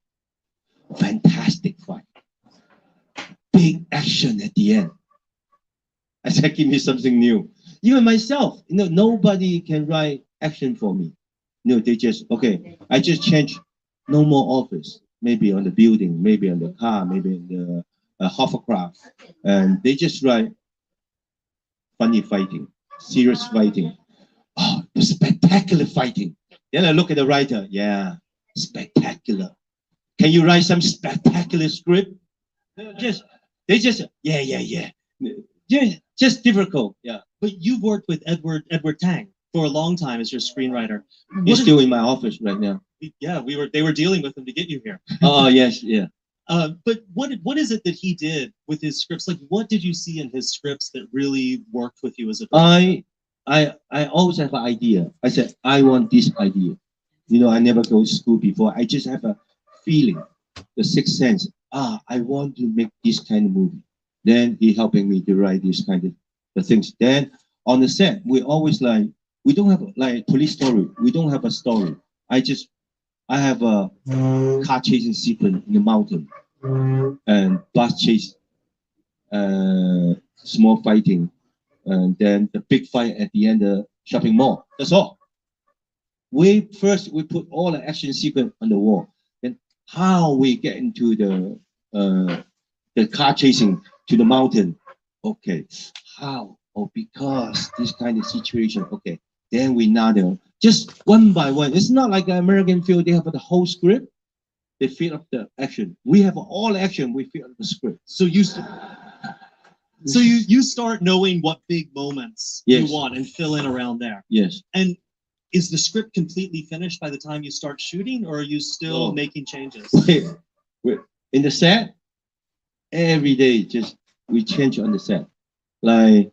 Fantastic fight. Big action at the end. I said, give me something new. Even myself, you know, nobody can write action for me. No, they just, okay, I just change, no more office. Maybe on the building, maybe on the car, maybe in the hovercraft. And they just write funny fighting, serious fighting. Oh, spectacular fighting. Then I look at the writer, yeah, spectacular. Can you write some spectacular script? They just, yeah. Just difficult, yeah. But you've worked with Edward Tang for a long time as your screenwriter. He's still in my office right now. Yeah, they were dealing with him to get you here. Oh yes, yeah. But what is it that he did with his scripts? Like, what did you see in his scripts that really worked with you as a filmmaker? I always have an idea. I said, I want this idea. You know, I never go to school before. I just have a feeling, the sixth sense. I want to make this kind of movie. Then he helping me to write this kind of the things. Then on the set, we always like, we don't have like police story. We don't have a story. I have a car chasing sequence in the mountain and bus chase, small fighting, and then the big fight at the end of the shopping mall. That's all. We put all the action sequence on the wall. Then how we get into the car chasing to the mountain. Okay, how? Oh, because this kind of situation. Okay, then we now just one by one. It's not like an American film. They have the whole script. They fill up the action. We have all action. We fill up the script. So you start knowing what big moments you want and fill in around there. Yes. And is the script completely finished by the time you start shooting, or are you still making changes? We're in the set. Every day, just we change on the set. Like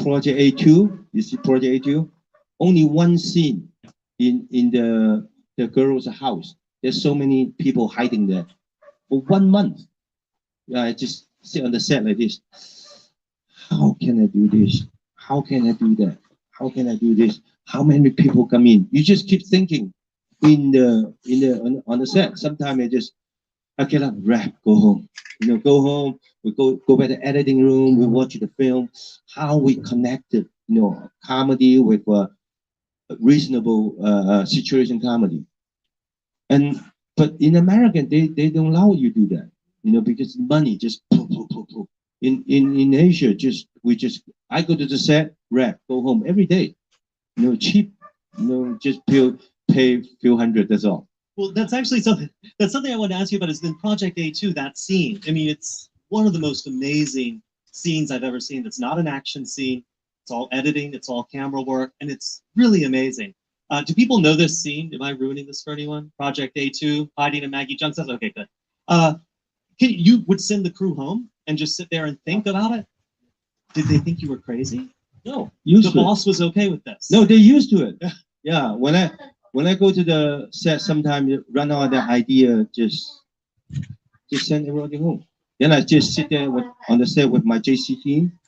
Project A2. You see Project A2? Only one scene in the girl's house. There's so many people hiding there. For 1 month, I just sit on the set like this. How can I do this? How can I do that? How can I do this? How many people come in? You just keep thinking on the set. Sometimes I cannot rap, go home. You know, go home, we go back to the editing room, we watch the film, how we connected, you know, comedy with reasonable situation comedy. But in America, they don't allow you to do that, you know, because money just poof, poof, poof, poof. In Asia, I go to the set, rap, go home every day. You know, cheap, you know, just pay few hundred, that's all. Well, that's actually something I want to ask you about is in Project A2, that scene. I mean, it's one of the most amazing scenes I've ever seen. It's not an action scene. It's all editing, it's all camera work, and it's really amazing. Do people know this scene? Am I ruining this for anyone? Project A2, hiding in Maggie Chung says, okay, good. You would send the crew home and just sit there and think about it? Did they think you were crazy? No. The boss was okay with this. No, they're used to it. Yeah, when I go to the set, sometimes run out of the idea, just send everybody home. Then I just sit there on the set with my Jaycee team,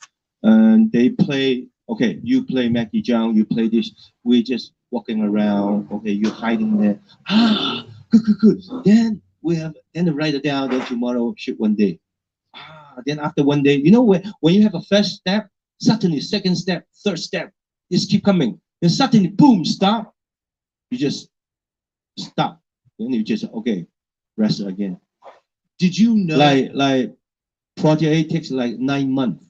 and they play. Okay, you play Maggie Chung, you play this. We just walking around. Okay, you're hiding there. Good. Then they write it down. Then tomorrow shoot one day. Then after one day, you know when you have a first step, suddenly second step, third step, just keep coming. Then suddenly, boom, stop. You just stop. Then you just rest again. Did you know? Like Project A takes like 9 months.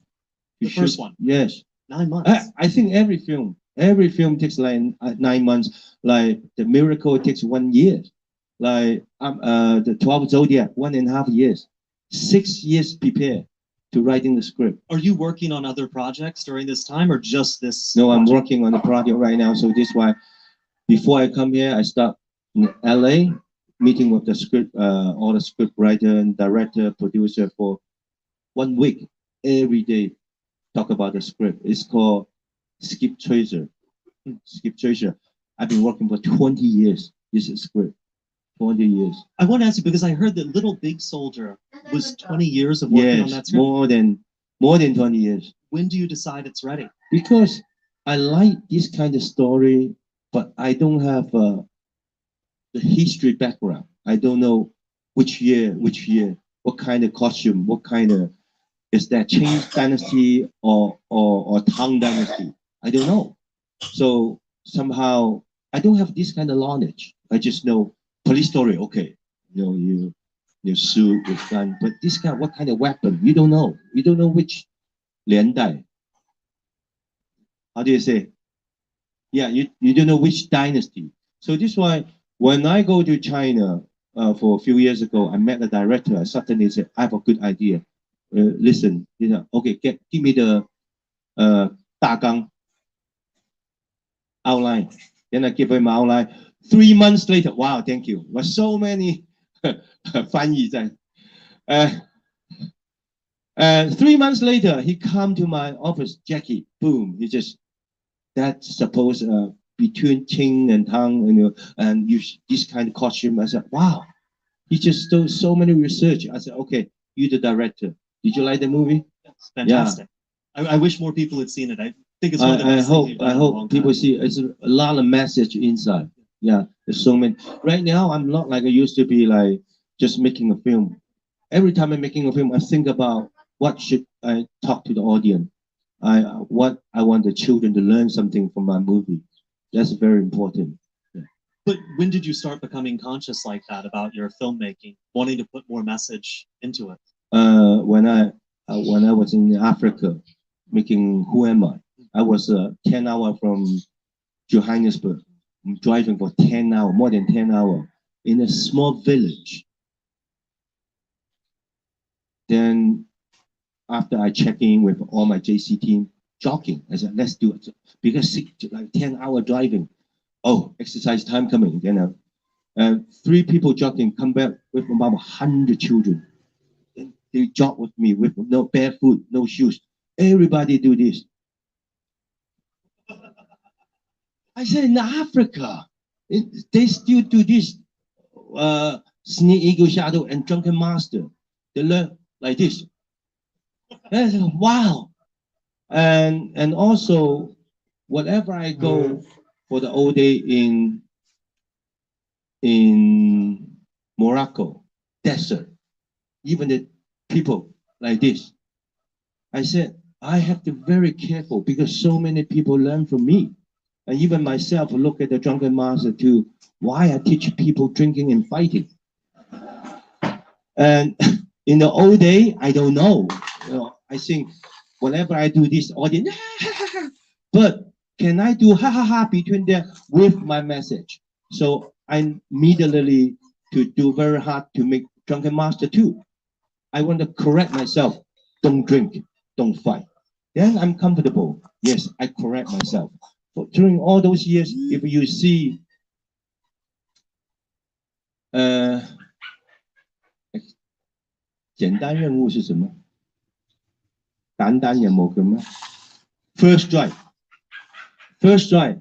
The first one. Yes. 9 months. I think every film takes like 9 months. Like The Miracle takes 1 year. Like the 12 Zodiac, 1.5 years. 6 years prepare to writing the script. Are you working on other projects during this time or just this? No, project? I'm working on the project right now. So this is why before I come here, I start in LA, meeting with the script, all the script writer and director, producer for 1 week, every day, talk about the script. It's called Skip Tracer. Skip Tracer. I've been working for 20 years. This is script. 20 years. I want to ask you because I heard that Little Big Soldier was 20 years of working on that script. More than 20 years. When do you decide it's ready? Because I like this kind of story, but I don't have the history background. I don't know which year, what kind of costume, what kind of, is that Qing dynasty or Tang dynasty? I don't know. So somehow I don't have this kind of knowledge. I just know police story, okay. You know, you suit with gun, but this guy, what kind of weapon? You don't know. You don't know which 年代. How do you say? Yeah, you don't know which dynasty. So this is why when I go to China for a few years ago, I met the director. I suddenly said, I have a good idea. Listen, you know, okay, give me the 大纲 outline. Then I give him my outline. 3 months later, wow, thank you. Was so many 翻译在. 3 months later, he come to my office, Jackie, boom, he just, that's supposed between Qing and Tang, you know, and use this kind of costume. I said, wow, he just did so many research. I said, okay, you're the director. Did you like the movie? It's fantastic. Yeah. I wish more people had seen it. I think it's one of the best things you've done in a long I hope people time. see it's a lot of message inside. Yeah, there's so many. Right now, I'm not like I used to be, like just making a film. Every time I'm making a film, I think about what should I talk to the audience. What I want the children to learn something from my movie. That's very important. Yeah. But when did you start becoming conscious like that about your filmmaking, wanting to put more message into it? When I was in Africa making Who Am I? I was 10 hours from Johannesburg. I'm driving for 10 hours, more than 10 hours, in a small village. Then after I check in with all my Jaycee team, jogging. I said, let's do it. Because like 10-hour driving. Oh, exercise time coming. Then 3 people jogging, come back with about 100 children. And they jog with me with no barefoot, no shoes. Everybody do this. I said, in Africa, they still do this snake, eagle, shadow, and drunken master. They learn like this. I said, wow. And also, whatever I go for the whole day in Morocco, desert, even the people like this, I said, I have to be very careful because so many people learn from me. And even myself look at the drunken master too. Why I teach people drinking and fighting? And in the old day, I don't know. I think whenever I do this audience, but can I do ha ha ha between them with my message? So I immediately to do very hard to make drunken master too. I want to correct myself. Don't drink, don't fight. Then I'm comfortable. Yes, I correct myself. But during all those years, if you see, 简单任务是什么？簡單任務嘅咩？ First strike,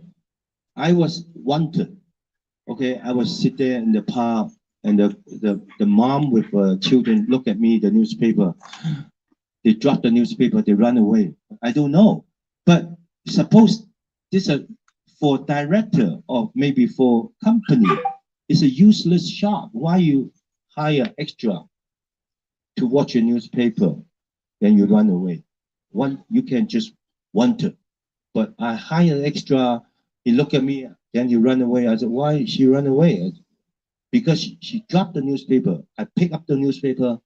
I was wanted. Okay, I was sit there in the park, and the mom with children look at me, the newspaper. They drop the newspaper, they run away. I don't know, but suppose this is for director or maybe for company. It's a useless job. Why you hire extra to watch a newspaper, then you run away? You can just want it. But I hire extra, he look at me, then he run away. I said, why she run away? Because she dropped the newspaper. I pick up the newspaper,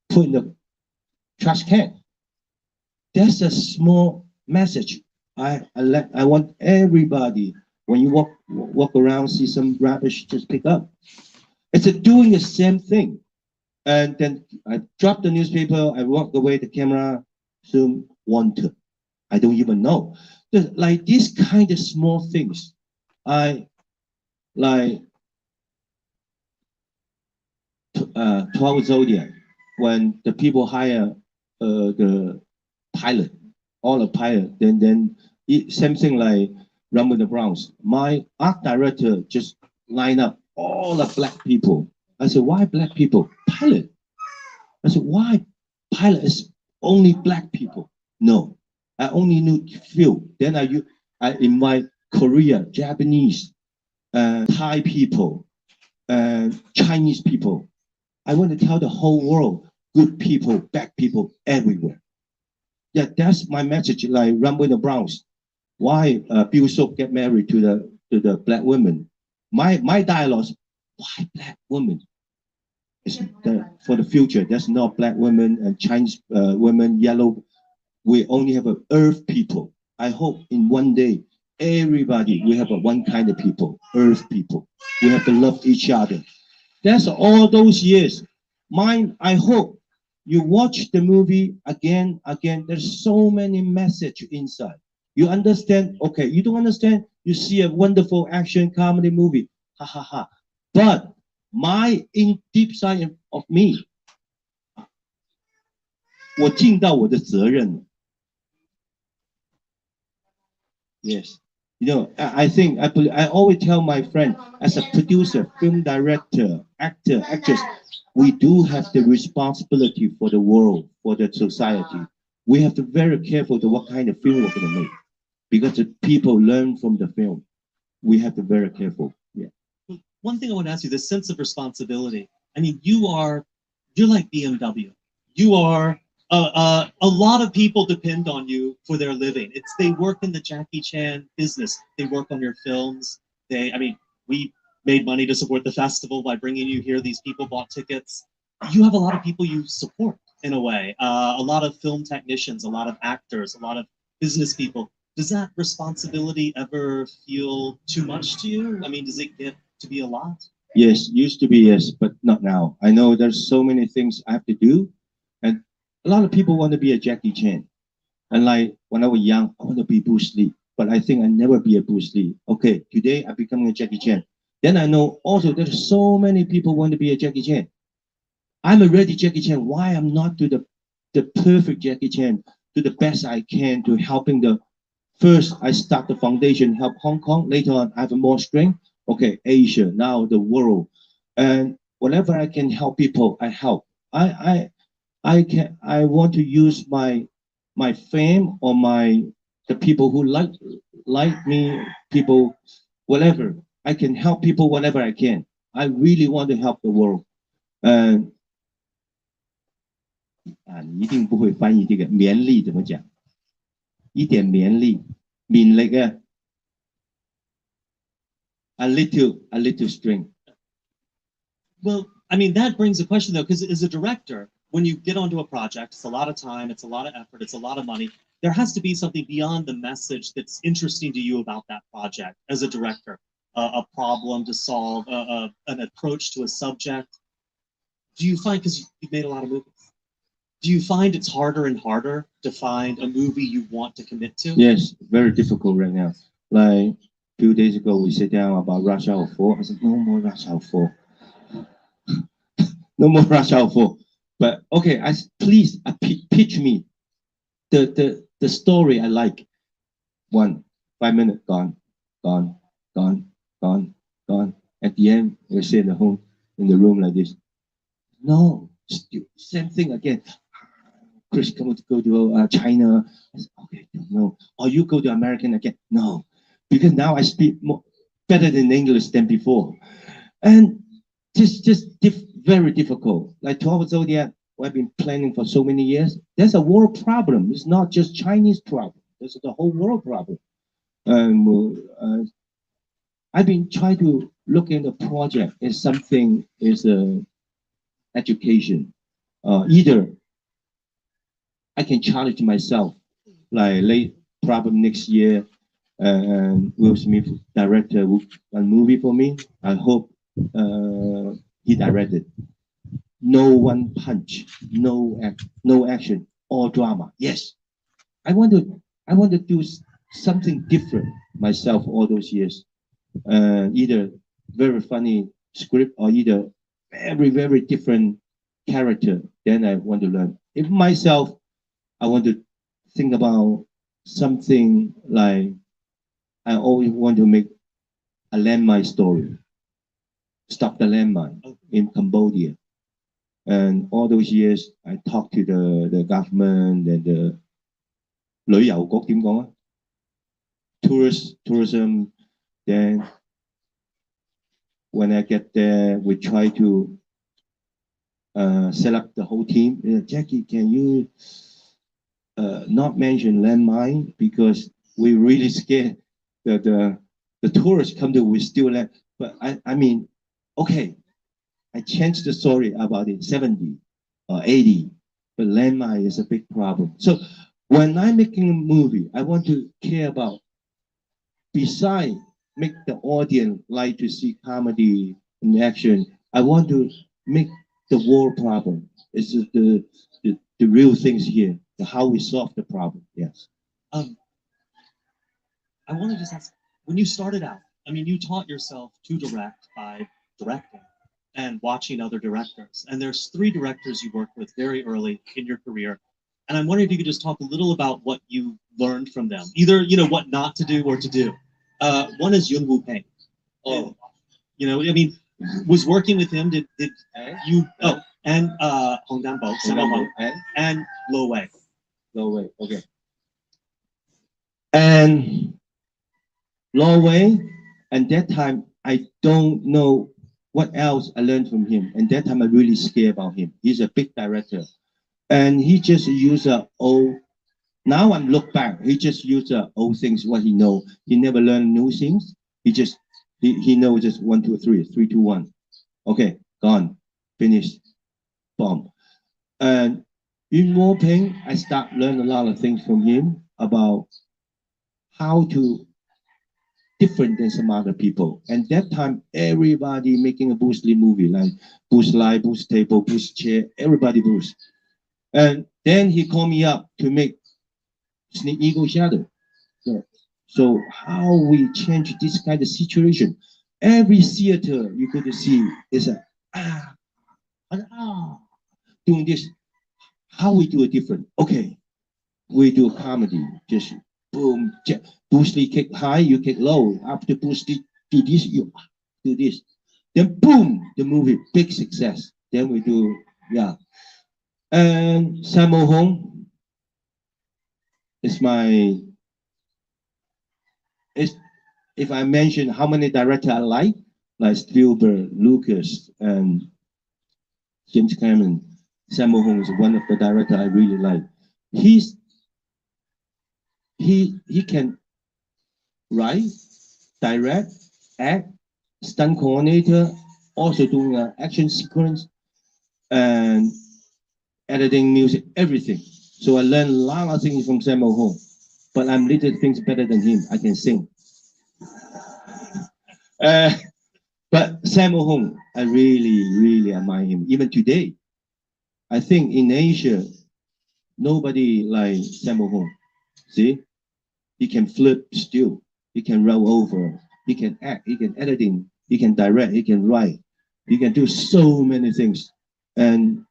put in the trash can. That's a small message. I want everybody, when you walk around, see some rubbish, just pick up. It's doing the same thing. And then I drop the newspaper, I walk away, the camera, zoom, wanted. I don't even know. Like these kind of small things, I like 12 Zodiac, when the people hire the pilot, all the pilot, then same thing like Run with the Browns. My art director just line up all the black people. I said, why black people? Pilot. I said, why pilot is only black people? No, I only knew few. Then I invite Korea, Japanese, Thai people, Chinese people. I want to tell the whole world, good people, bad people, everywhere. Yeah, that's my message. Like Run with the Browns. Why Bill Sok get married to the black women? My dialogue is, why black women? It's for the future. There's not black women and Chinese women, yellow. We only have a earth people. I hope in one day, everybody, we have one kind of people, earth people. We have to love each other. That's all those years. Mine, I hope you watch the movie again. There's so many messages inside. You understand? Okay, you don't understand? You see a wonderful action comedy movie. Ha ha ha. But my in deep side of me, 我尽到我的责任。Yes. You know, I think I always tell my friend, as a producer, film director, actor, actress, we do have the responsibility for the world, for the society. We have to be very careful to what kind of film we're going to make, because the people learn from the film. We have to be very careful. Yeah. One thing I want to ask you, this sense of responsibility. I mean, you're like BMW. You are. A lot of people depend on you for their living. They work in the Jackie Chan business. They work on your films. We made money to support the festival by bringing you here. These people bought tickets. You have a lot of people you support in a way. A lot of film technicians, a lot of actors, a lot of business people. Does that responsibility ever feel too much to you? I mean, does it get to be a lot? Yes, used to be, yes, but not now. I know there's so many things I have to do. And a lot of people want to be a Jackie Chan. And like when I was young, I want to be Bruce Lee. But I think I never be a Bruce Lee. Okay, today I'm becoming a Jackie Chan. Then I know also there's so many people want to be a Jackie Chan. I'm already Jackie Chan. Why I'm not to the perfect Jackie Chan, do the best I can to helping first I start the foundation, help Hong Kong. Later on, I have more strength. Okay, Asia, now the world. And whenever I can help people, I help. I want to use my fame or the people who like me, people, whatever. I can help people whenever I can. I really want to help the world. 你一定不会翻译这个勉励怎么讲？一点勉励，勉力嘅 a little string. Well, I mean, that brings a question though, because as a director, when you get onto a project, it's a lot of time, it's a lot of effort, it's a lot of money. There has to be something beyond the message that's interesting to you about that project as a director, a problem to solve, an approach to a subject. Do you find, because you've made a lot of movies, do you find it's harder and harder to find a movie you want to commit to? Yes, very difficult right now. Like a few days ago, we sat down about Rush Hour 4. I said, no more Rush Hour 4. No more Rush Hour 4. But okay, please pitch me the story I like. 5 minutes, gone. At the end, we sit in the room like this. No, same thing again. Chris, come to go to China. I said, okay, no. Or you go to American again? No, because now I speak better than English than before, and just very difficult. Like 12 Zodiac, I've been planning for so many years. There's a world problem. It's not just Chinese problem. There's the whole world problem. I've been trying to look at the project as something is education. Either I can challenge myself, like late problem next year, Will Smith directed a movie for me. I hope he directed. No one punch, no action, all drama. Yes, I want to do something different myself all those years. Either very funny script or either very different character. Then I want to learn. If myself, I want to think about something like I always want to make a landmine story. Stop the landmine in Cambodia. And all those years, I talked to the government and the 旅遊局點講啊? Tourism. Then when I get there, we try to set up the whole team. Jackie, can you not mention landmine because we really scared that the tourists come to we steal land. But I mean, okay, I changed the story about it 70 or 80, but landmine is a big problem. So when I'm making a movie, I want to care about, besides make the audience like to see comedy and action, I want to make the world problem. It's the real things here, how we solve the problem. Yes. I want to just ask, when you started out, I mean, you taught yourself to direct by directing and watching other directors. And there's 3 directors you worked with very early in your career. And I'm wondering if you could just talk a little about what you learned from them, either, you know, what not to do or to do. One is Yun Woo Peng. Oh, you know, I mean, was working with him, did you, and Hong Dan Bo, and Lo Wei. Lo Wei, okay. And Lo Wei, and that time, I don't know what else I learned from him. And that time, I really scared about him. He's a big director. And he just used old, now I'm look back, he just used old things, what he know. He never learned new things. He knows just 1, 2, 3, 3, 2, 1. Okay, gone, finished, bomb. And Yun Woo Peng, I start learn a lot of things from him about how to different than some other people. And that time, everybody making a Bruce Lee movie, like Bruce Lee, Bruce Table, Bruce Chair, everybody Bruce. And then he called me up to make Sneak Eagle Shadow. So how we change this kind of situation? Every theater you go to see is doing this. How we do it different? Okay, we do a comedy. Just boom, Bruce Lee kick high, you kick low. After Bruce Lee do this, you do this. Then boom, the movie big success. Then we do And Sammo Hung is my. If I mention how many directors I like Spielberg, Lucas, and James Cameron, Sammo Hung is one of the directors I really like. He can write, direct, act, stunt coordinator, also doing an action sequence, and editing music, everything. So I learned a lot of things from Sammo Hung, but I'm little things better than him. I can sing. But Sammo Hung, I really admire him. Even today, I think in Asia, nobody like Sammo Hung. See, he can flip still, he can roll over, he can act, he can editing, he can direct, he can write, he can do so many things, and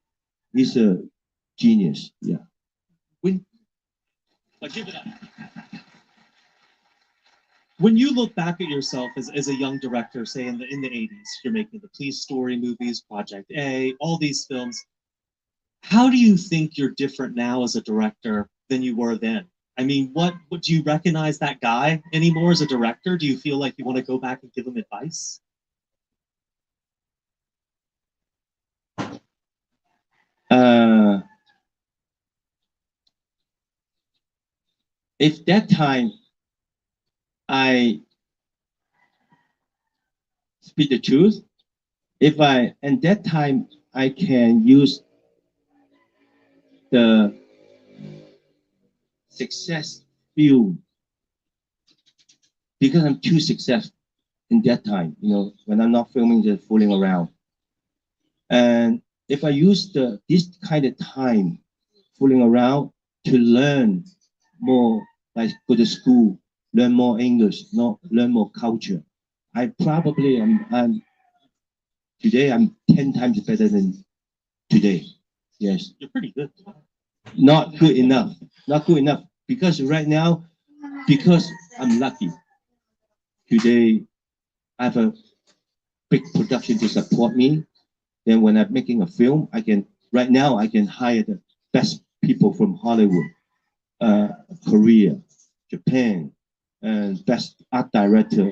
he's a genius. Yeah. Give it up. When you look back at yourself as a young director, say in the 80s, you're making the police story movies, Project A, all these films. How do you think you're different now as a director than you were then? I mean, what do you recognize that guy anymore as a director? Do you feel like you want to go back and give him advice? If that time I speak the truth, and that time I can use the success film because I'm too successful in that time, when I'm not filming, just fooling around. And if I use this kind of time fooling around to learn more, like go to school, learn more English, learn more culture, I probably today I'm 10 times better than today. Yes. You're pretty good. Not good enough. Not good enough. Because right now, because I'm lucky. Today, I have a big production to support me. Then when I'm making a film, right now I can hire the best people from Hollywood, Korea, Japan, and best art director.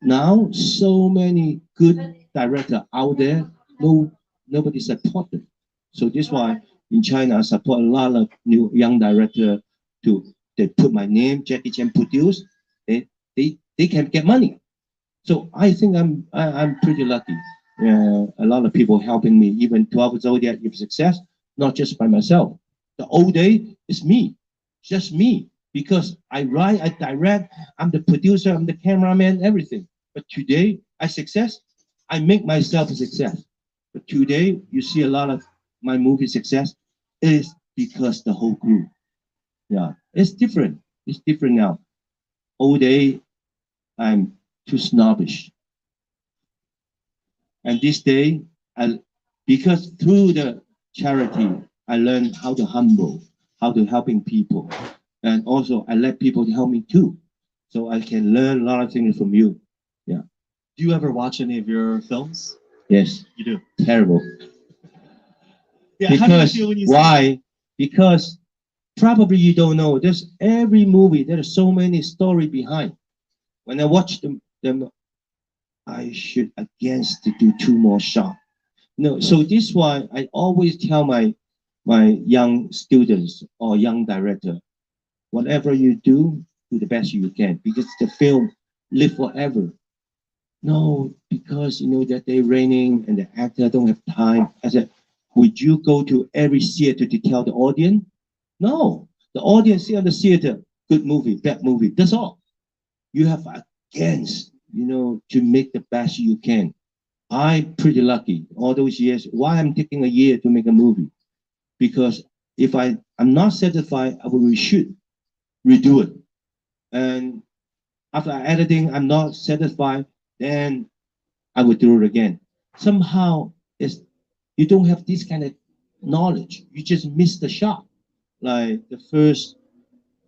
Now, so many good directors out there, nobody support them. So this is why in China, I support a lot of new young directors. They put my name, Jackie Chan produce. They can get money. So I think I'm pretty lucky. A lot of people helping me, even 12 years old yet, with success, not just by myself. The old day is me, just me, because I write, I direct, I'm the producer, I'm the cameraman, everything. But today, I make myself a success. But today, you see a lot of my movie success is because the whole group. Yeah, it's different. It's different now. Old day, I'm too snobbish. And this day, because through the charity, I learned how to humble, how to helping people. And also I let people help me too. So I can learn a lot of things from you. Yeah. Do you ever watch any of your films? Yes. You do? Terrible. Yeah, how do you feel when you why? Because probably you don't know. There's every movie, there's so many story behind. When I watch them I should against to do 2 more shots. So this is why I always tell my young students or young director, whatever you do the best you can, because the film live forever. No, because that they're raining and the actor don't have time. I said, would you go to every theater to tell the audience? No, the audience see on the theater, good movie, bad movie, that's all. You have against, to make the best you can. I'm pretty lucky all those years. Why I'm taking a year to make a movie? Because if I'm not satisfied, I will reshoot, redo it. And after editing, I'm not satisfied, then I will do it again. Somehow, you don't have this kind of knowledge. You just miss the shot. Like the first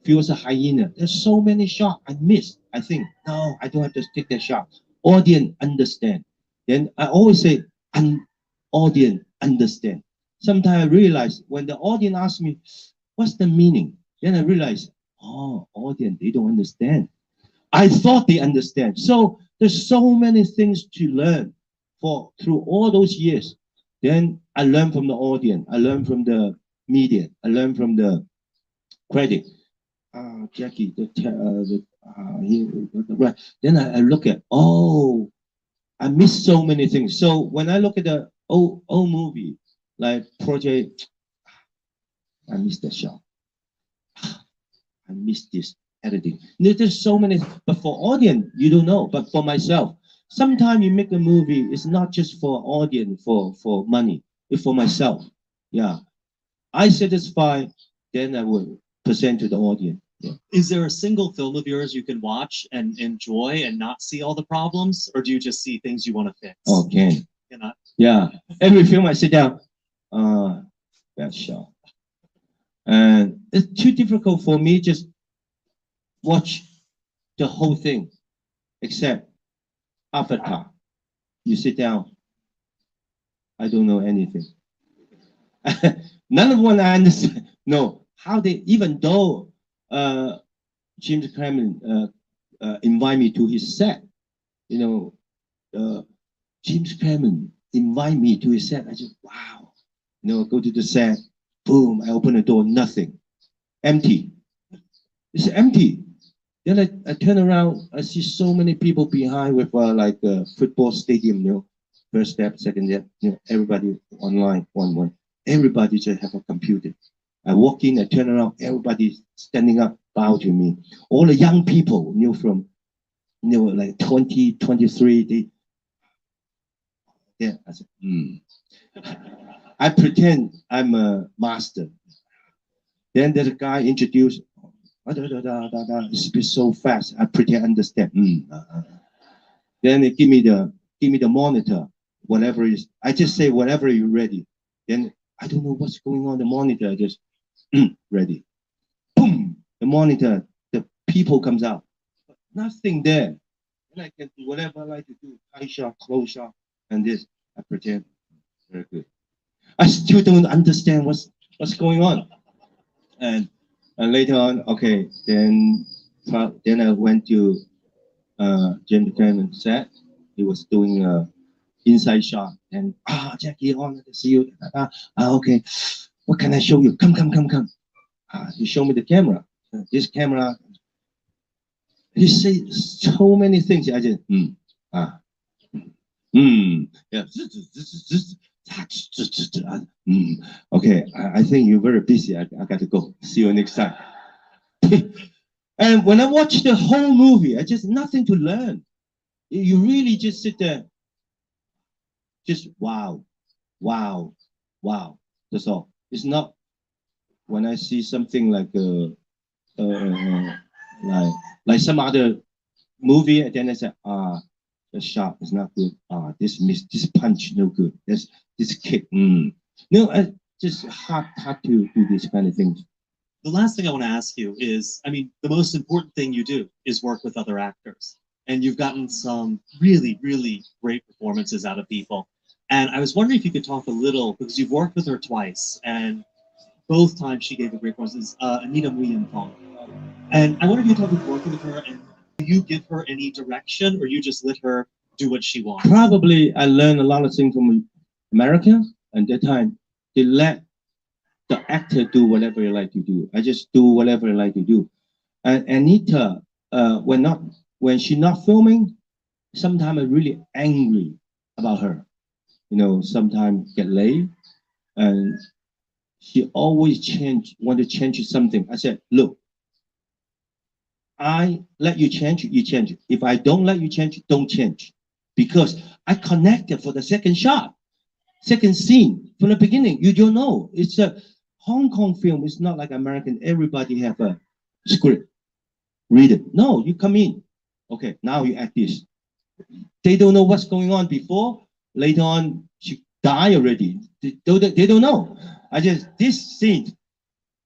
feels a hyena. There's so many shots I missed. I think, no, I don't have to take that shot. Audience understand. Then I always say, audience understand. Sometimes I realize when the audience asks me, what's the meaning? Then I realize, audience, they don't understand. I thought they understand. So there's so many things to learn through all those years. Then I learn from the audience. I learn from the media. I learn from the credit. Jackie, right. Then I look at, I miss so many things. So when I look at the old movie, like Project, I miss that shot. I miss this editing. There's so many, but for audience, you don't know. But for myself, sometimes you make a movie, it's not just for audience, for money. It's for myself. Yeah. I satisfy, then I will present to the audience. Yeah. Is there a single film of yours you can watch and enjoy and not see all the problems, or do you just see things you want to fix? Okay. Cannot. Yeah. Every film I sit down, that shot. And it's too difficult for me just watch the whole thing, except Avatar. You sit down, I don't know anything. None of one I understand. No, how they, even though James Cameron invite me to his set, you know, James Cameron invite me to his set. I just, wow. You know, go to the set, boom, I open the door, nothing. Empty. It's empty. Then I turn around, I see so many people behind with like a football stadium, you know, first step, second step, you know, everybody online, one. Everybody just have a computer. I walk in, I turn around, everybody standing up, bow to me. All the young people, you know, from, you know, like 20, 23, yeah, I said, I pretend I'm a master. Then there's a guy introduced, it's so fast, I pretend understand. Then they give me the monitor, whatever it is. I just say whatever you're ready. Then I don't know what's going on the monitor. I just ready. Boom! The monitor, the people comes out. Nothing there. And I can do whatever I like to do. High shot, close shot, and this. I pretend very good. I still don't understand what's going on. And later on, okay, then I went to James Cameron set. He was doing a inside shot, and Jackie, honored to see you. Okay, what can I show you? Come. He showed me the camera. This camera. He said so many things. I just yeah. Okay, I think you're very busy. I got to go. See you next time. And when I watch the whole movie, I just nothing to learn. You really just sit there, just wow. That's all. It's not when I see something like like some other movie, and then I say, the shot is not good. This miss, this punch no good. This kick. No, I just hard to do these kind of things. The last thing I want to ask you is, I mean, the most important thing you do is work with other actors. And you've gotten some really, really great performances out of people. And I was wondering if you could talk a little, because you've worked with her twice, and both times she gave a great performance, Anita Nguyen Thong. And I wonder if you talk about working with her, and do you give her any direction, or you just let her do what she wants? Probably I learned a lot of things from America, and that time they let the actor do whatever you like to do. I just do whatever I like to do. And Anita, when she's not filming, sometimes I'm really angry about her. You know, sometimes get late, and she always want to change something. I said, look, I let you change, you change. If I don't let you change, don't change. Because I connected for the second shot, second scene. From the beginning, you don't know. It's a Hong Kong film. It's not like American. Everybody have a script. Read it. No, you come in. Okay, now you act this. They don't know what's going on before. Later on, she died already. They don't know. I just, this scene.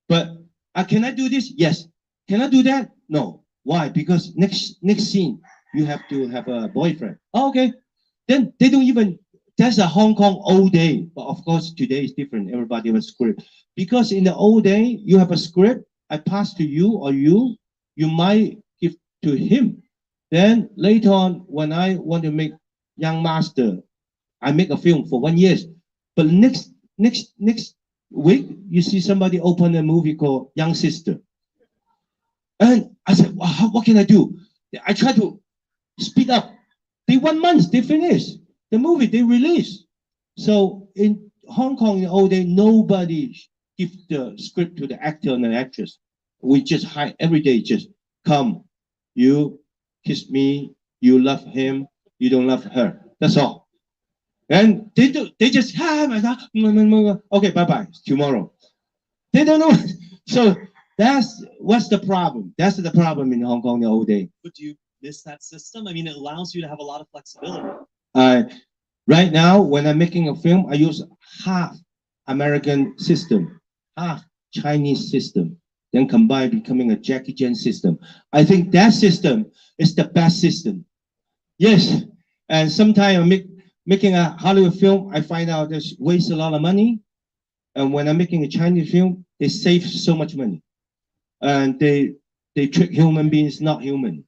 But can I do this? Yes. Can I do that? No. Why? Because next scene, you have to have a boyfriend. Oh, okay. Then they don't even, that's a Hong Kong old day. But of course, today is different. Everybody has a script. Because in the old day, you have a script. I pass to you, or you might give to him. Then later on, when I want to make Young Master, I make a film for 1 year. But next week, you see somebody open a movie called Young Sister. And I said, wow, what can I do? I try to speed up. They 1 month, they finish the movie, they release. So in Hong Kong in the old day, nobody give the script to the actor and the actress. We just hide every day, just come, you kiss me, you love him, you don't love her. That's all. And they just okay, bye-bye, tomorrow. They don't know. So what's the problem? That's the problem in Hong Kong the old day. But do you miss that system? I mean, it allows you to have a lot of flexibility. Right now, when I'm making a film, I use half American system, half Chinese system, then combine becoming a Jackie Chan system. I think that system is the best system. Yes, and sometimes I'm making a Hollywood film, I find out there's waste a lot of money. And when I'm making a Chinese film, they save so much money. And they trick human beings, not human.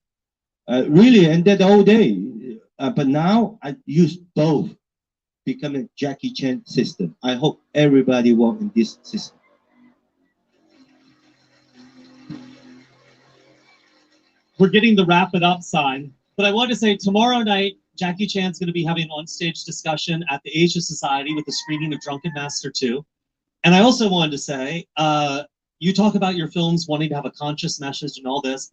Really, and that the whole day. But now I use both, become a Jackie Chan system. I hope everybody work in this system. We're getting the wrap it up sign, but I want to say tomorrow night, Jackie Chan's going to be having an on-stage discussion at the Asia Society with a screening of Drunken Master 2. And I also wanted to say, you talk about your films wanting to have a conscious message and all this.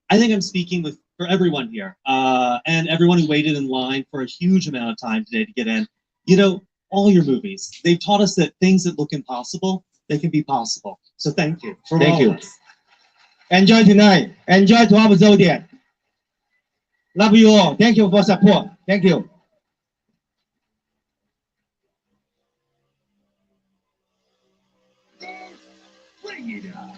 I think I'm speaking for everyone here and everyone who waited in line for a huge amount of time today to get in. You know, all your movies, they've taught us that things that look impossible, they can be possible. So thank you. Thank you. Enjoy tonight. Enjoy 12 Zodiac. Love you all. Thank you for support. Thank you. Bring it up.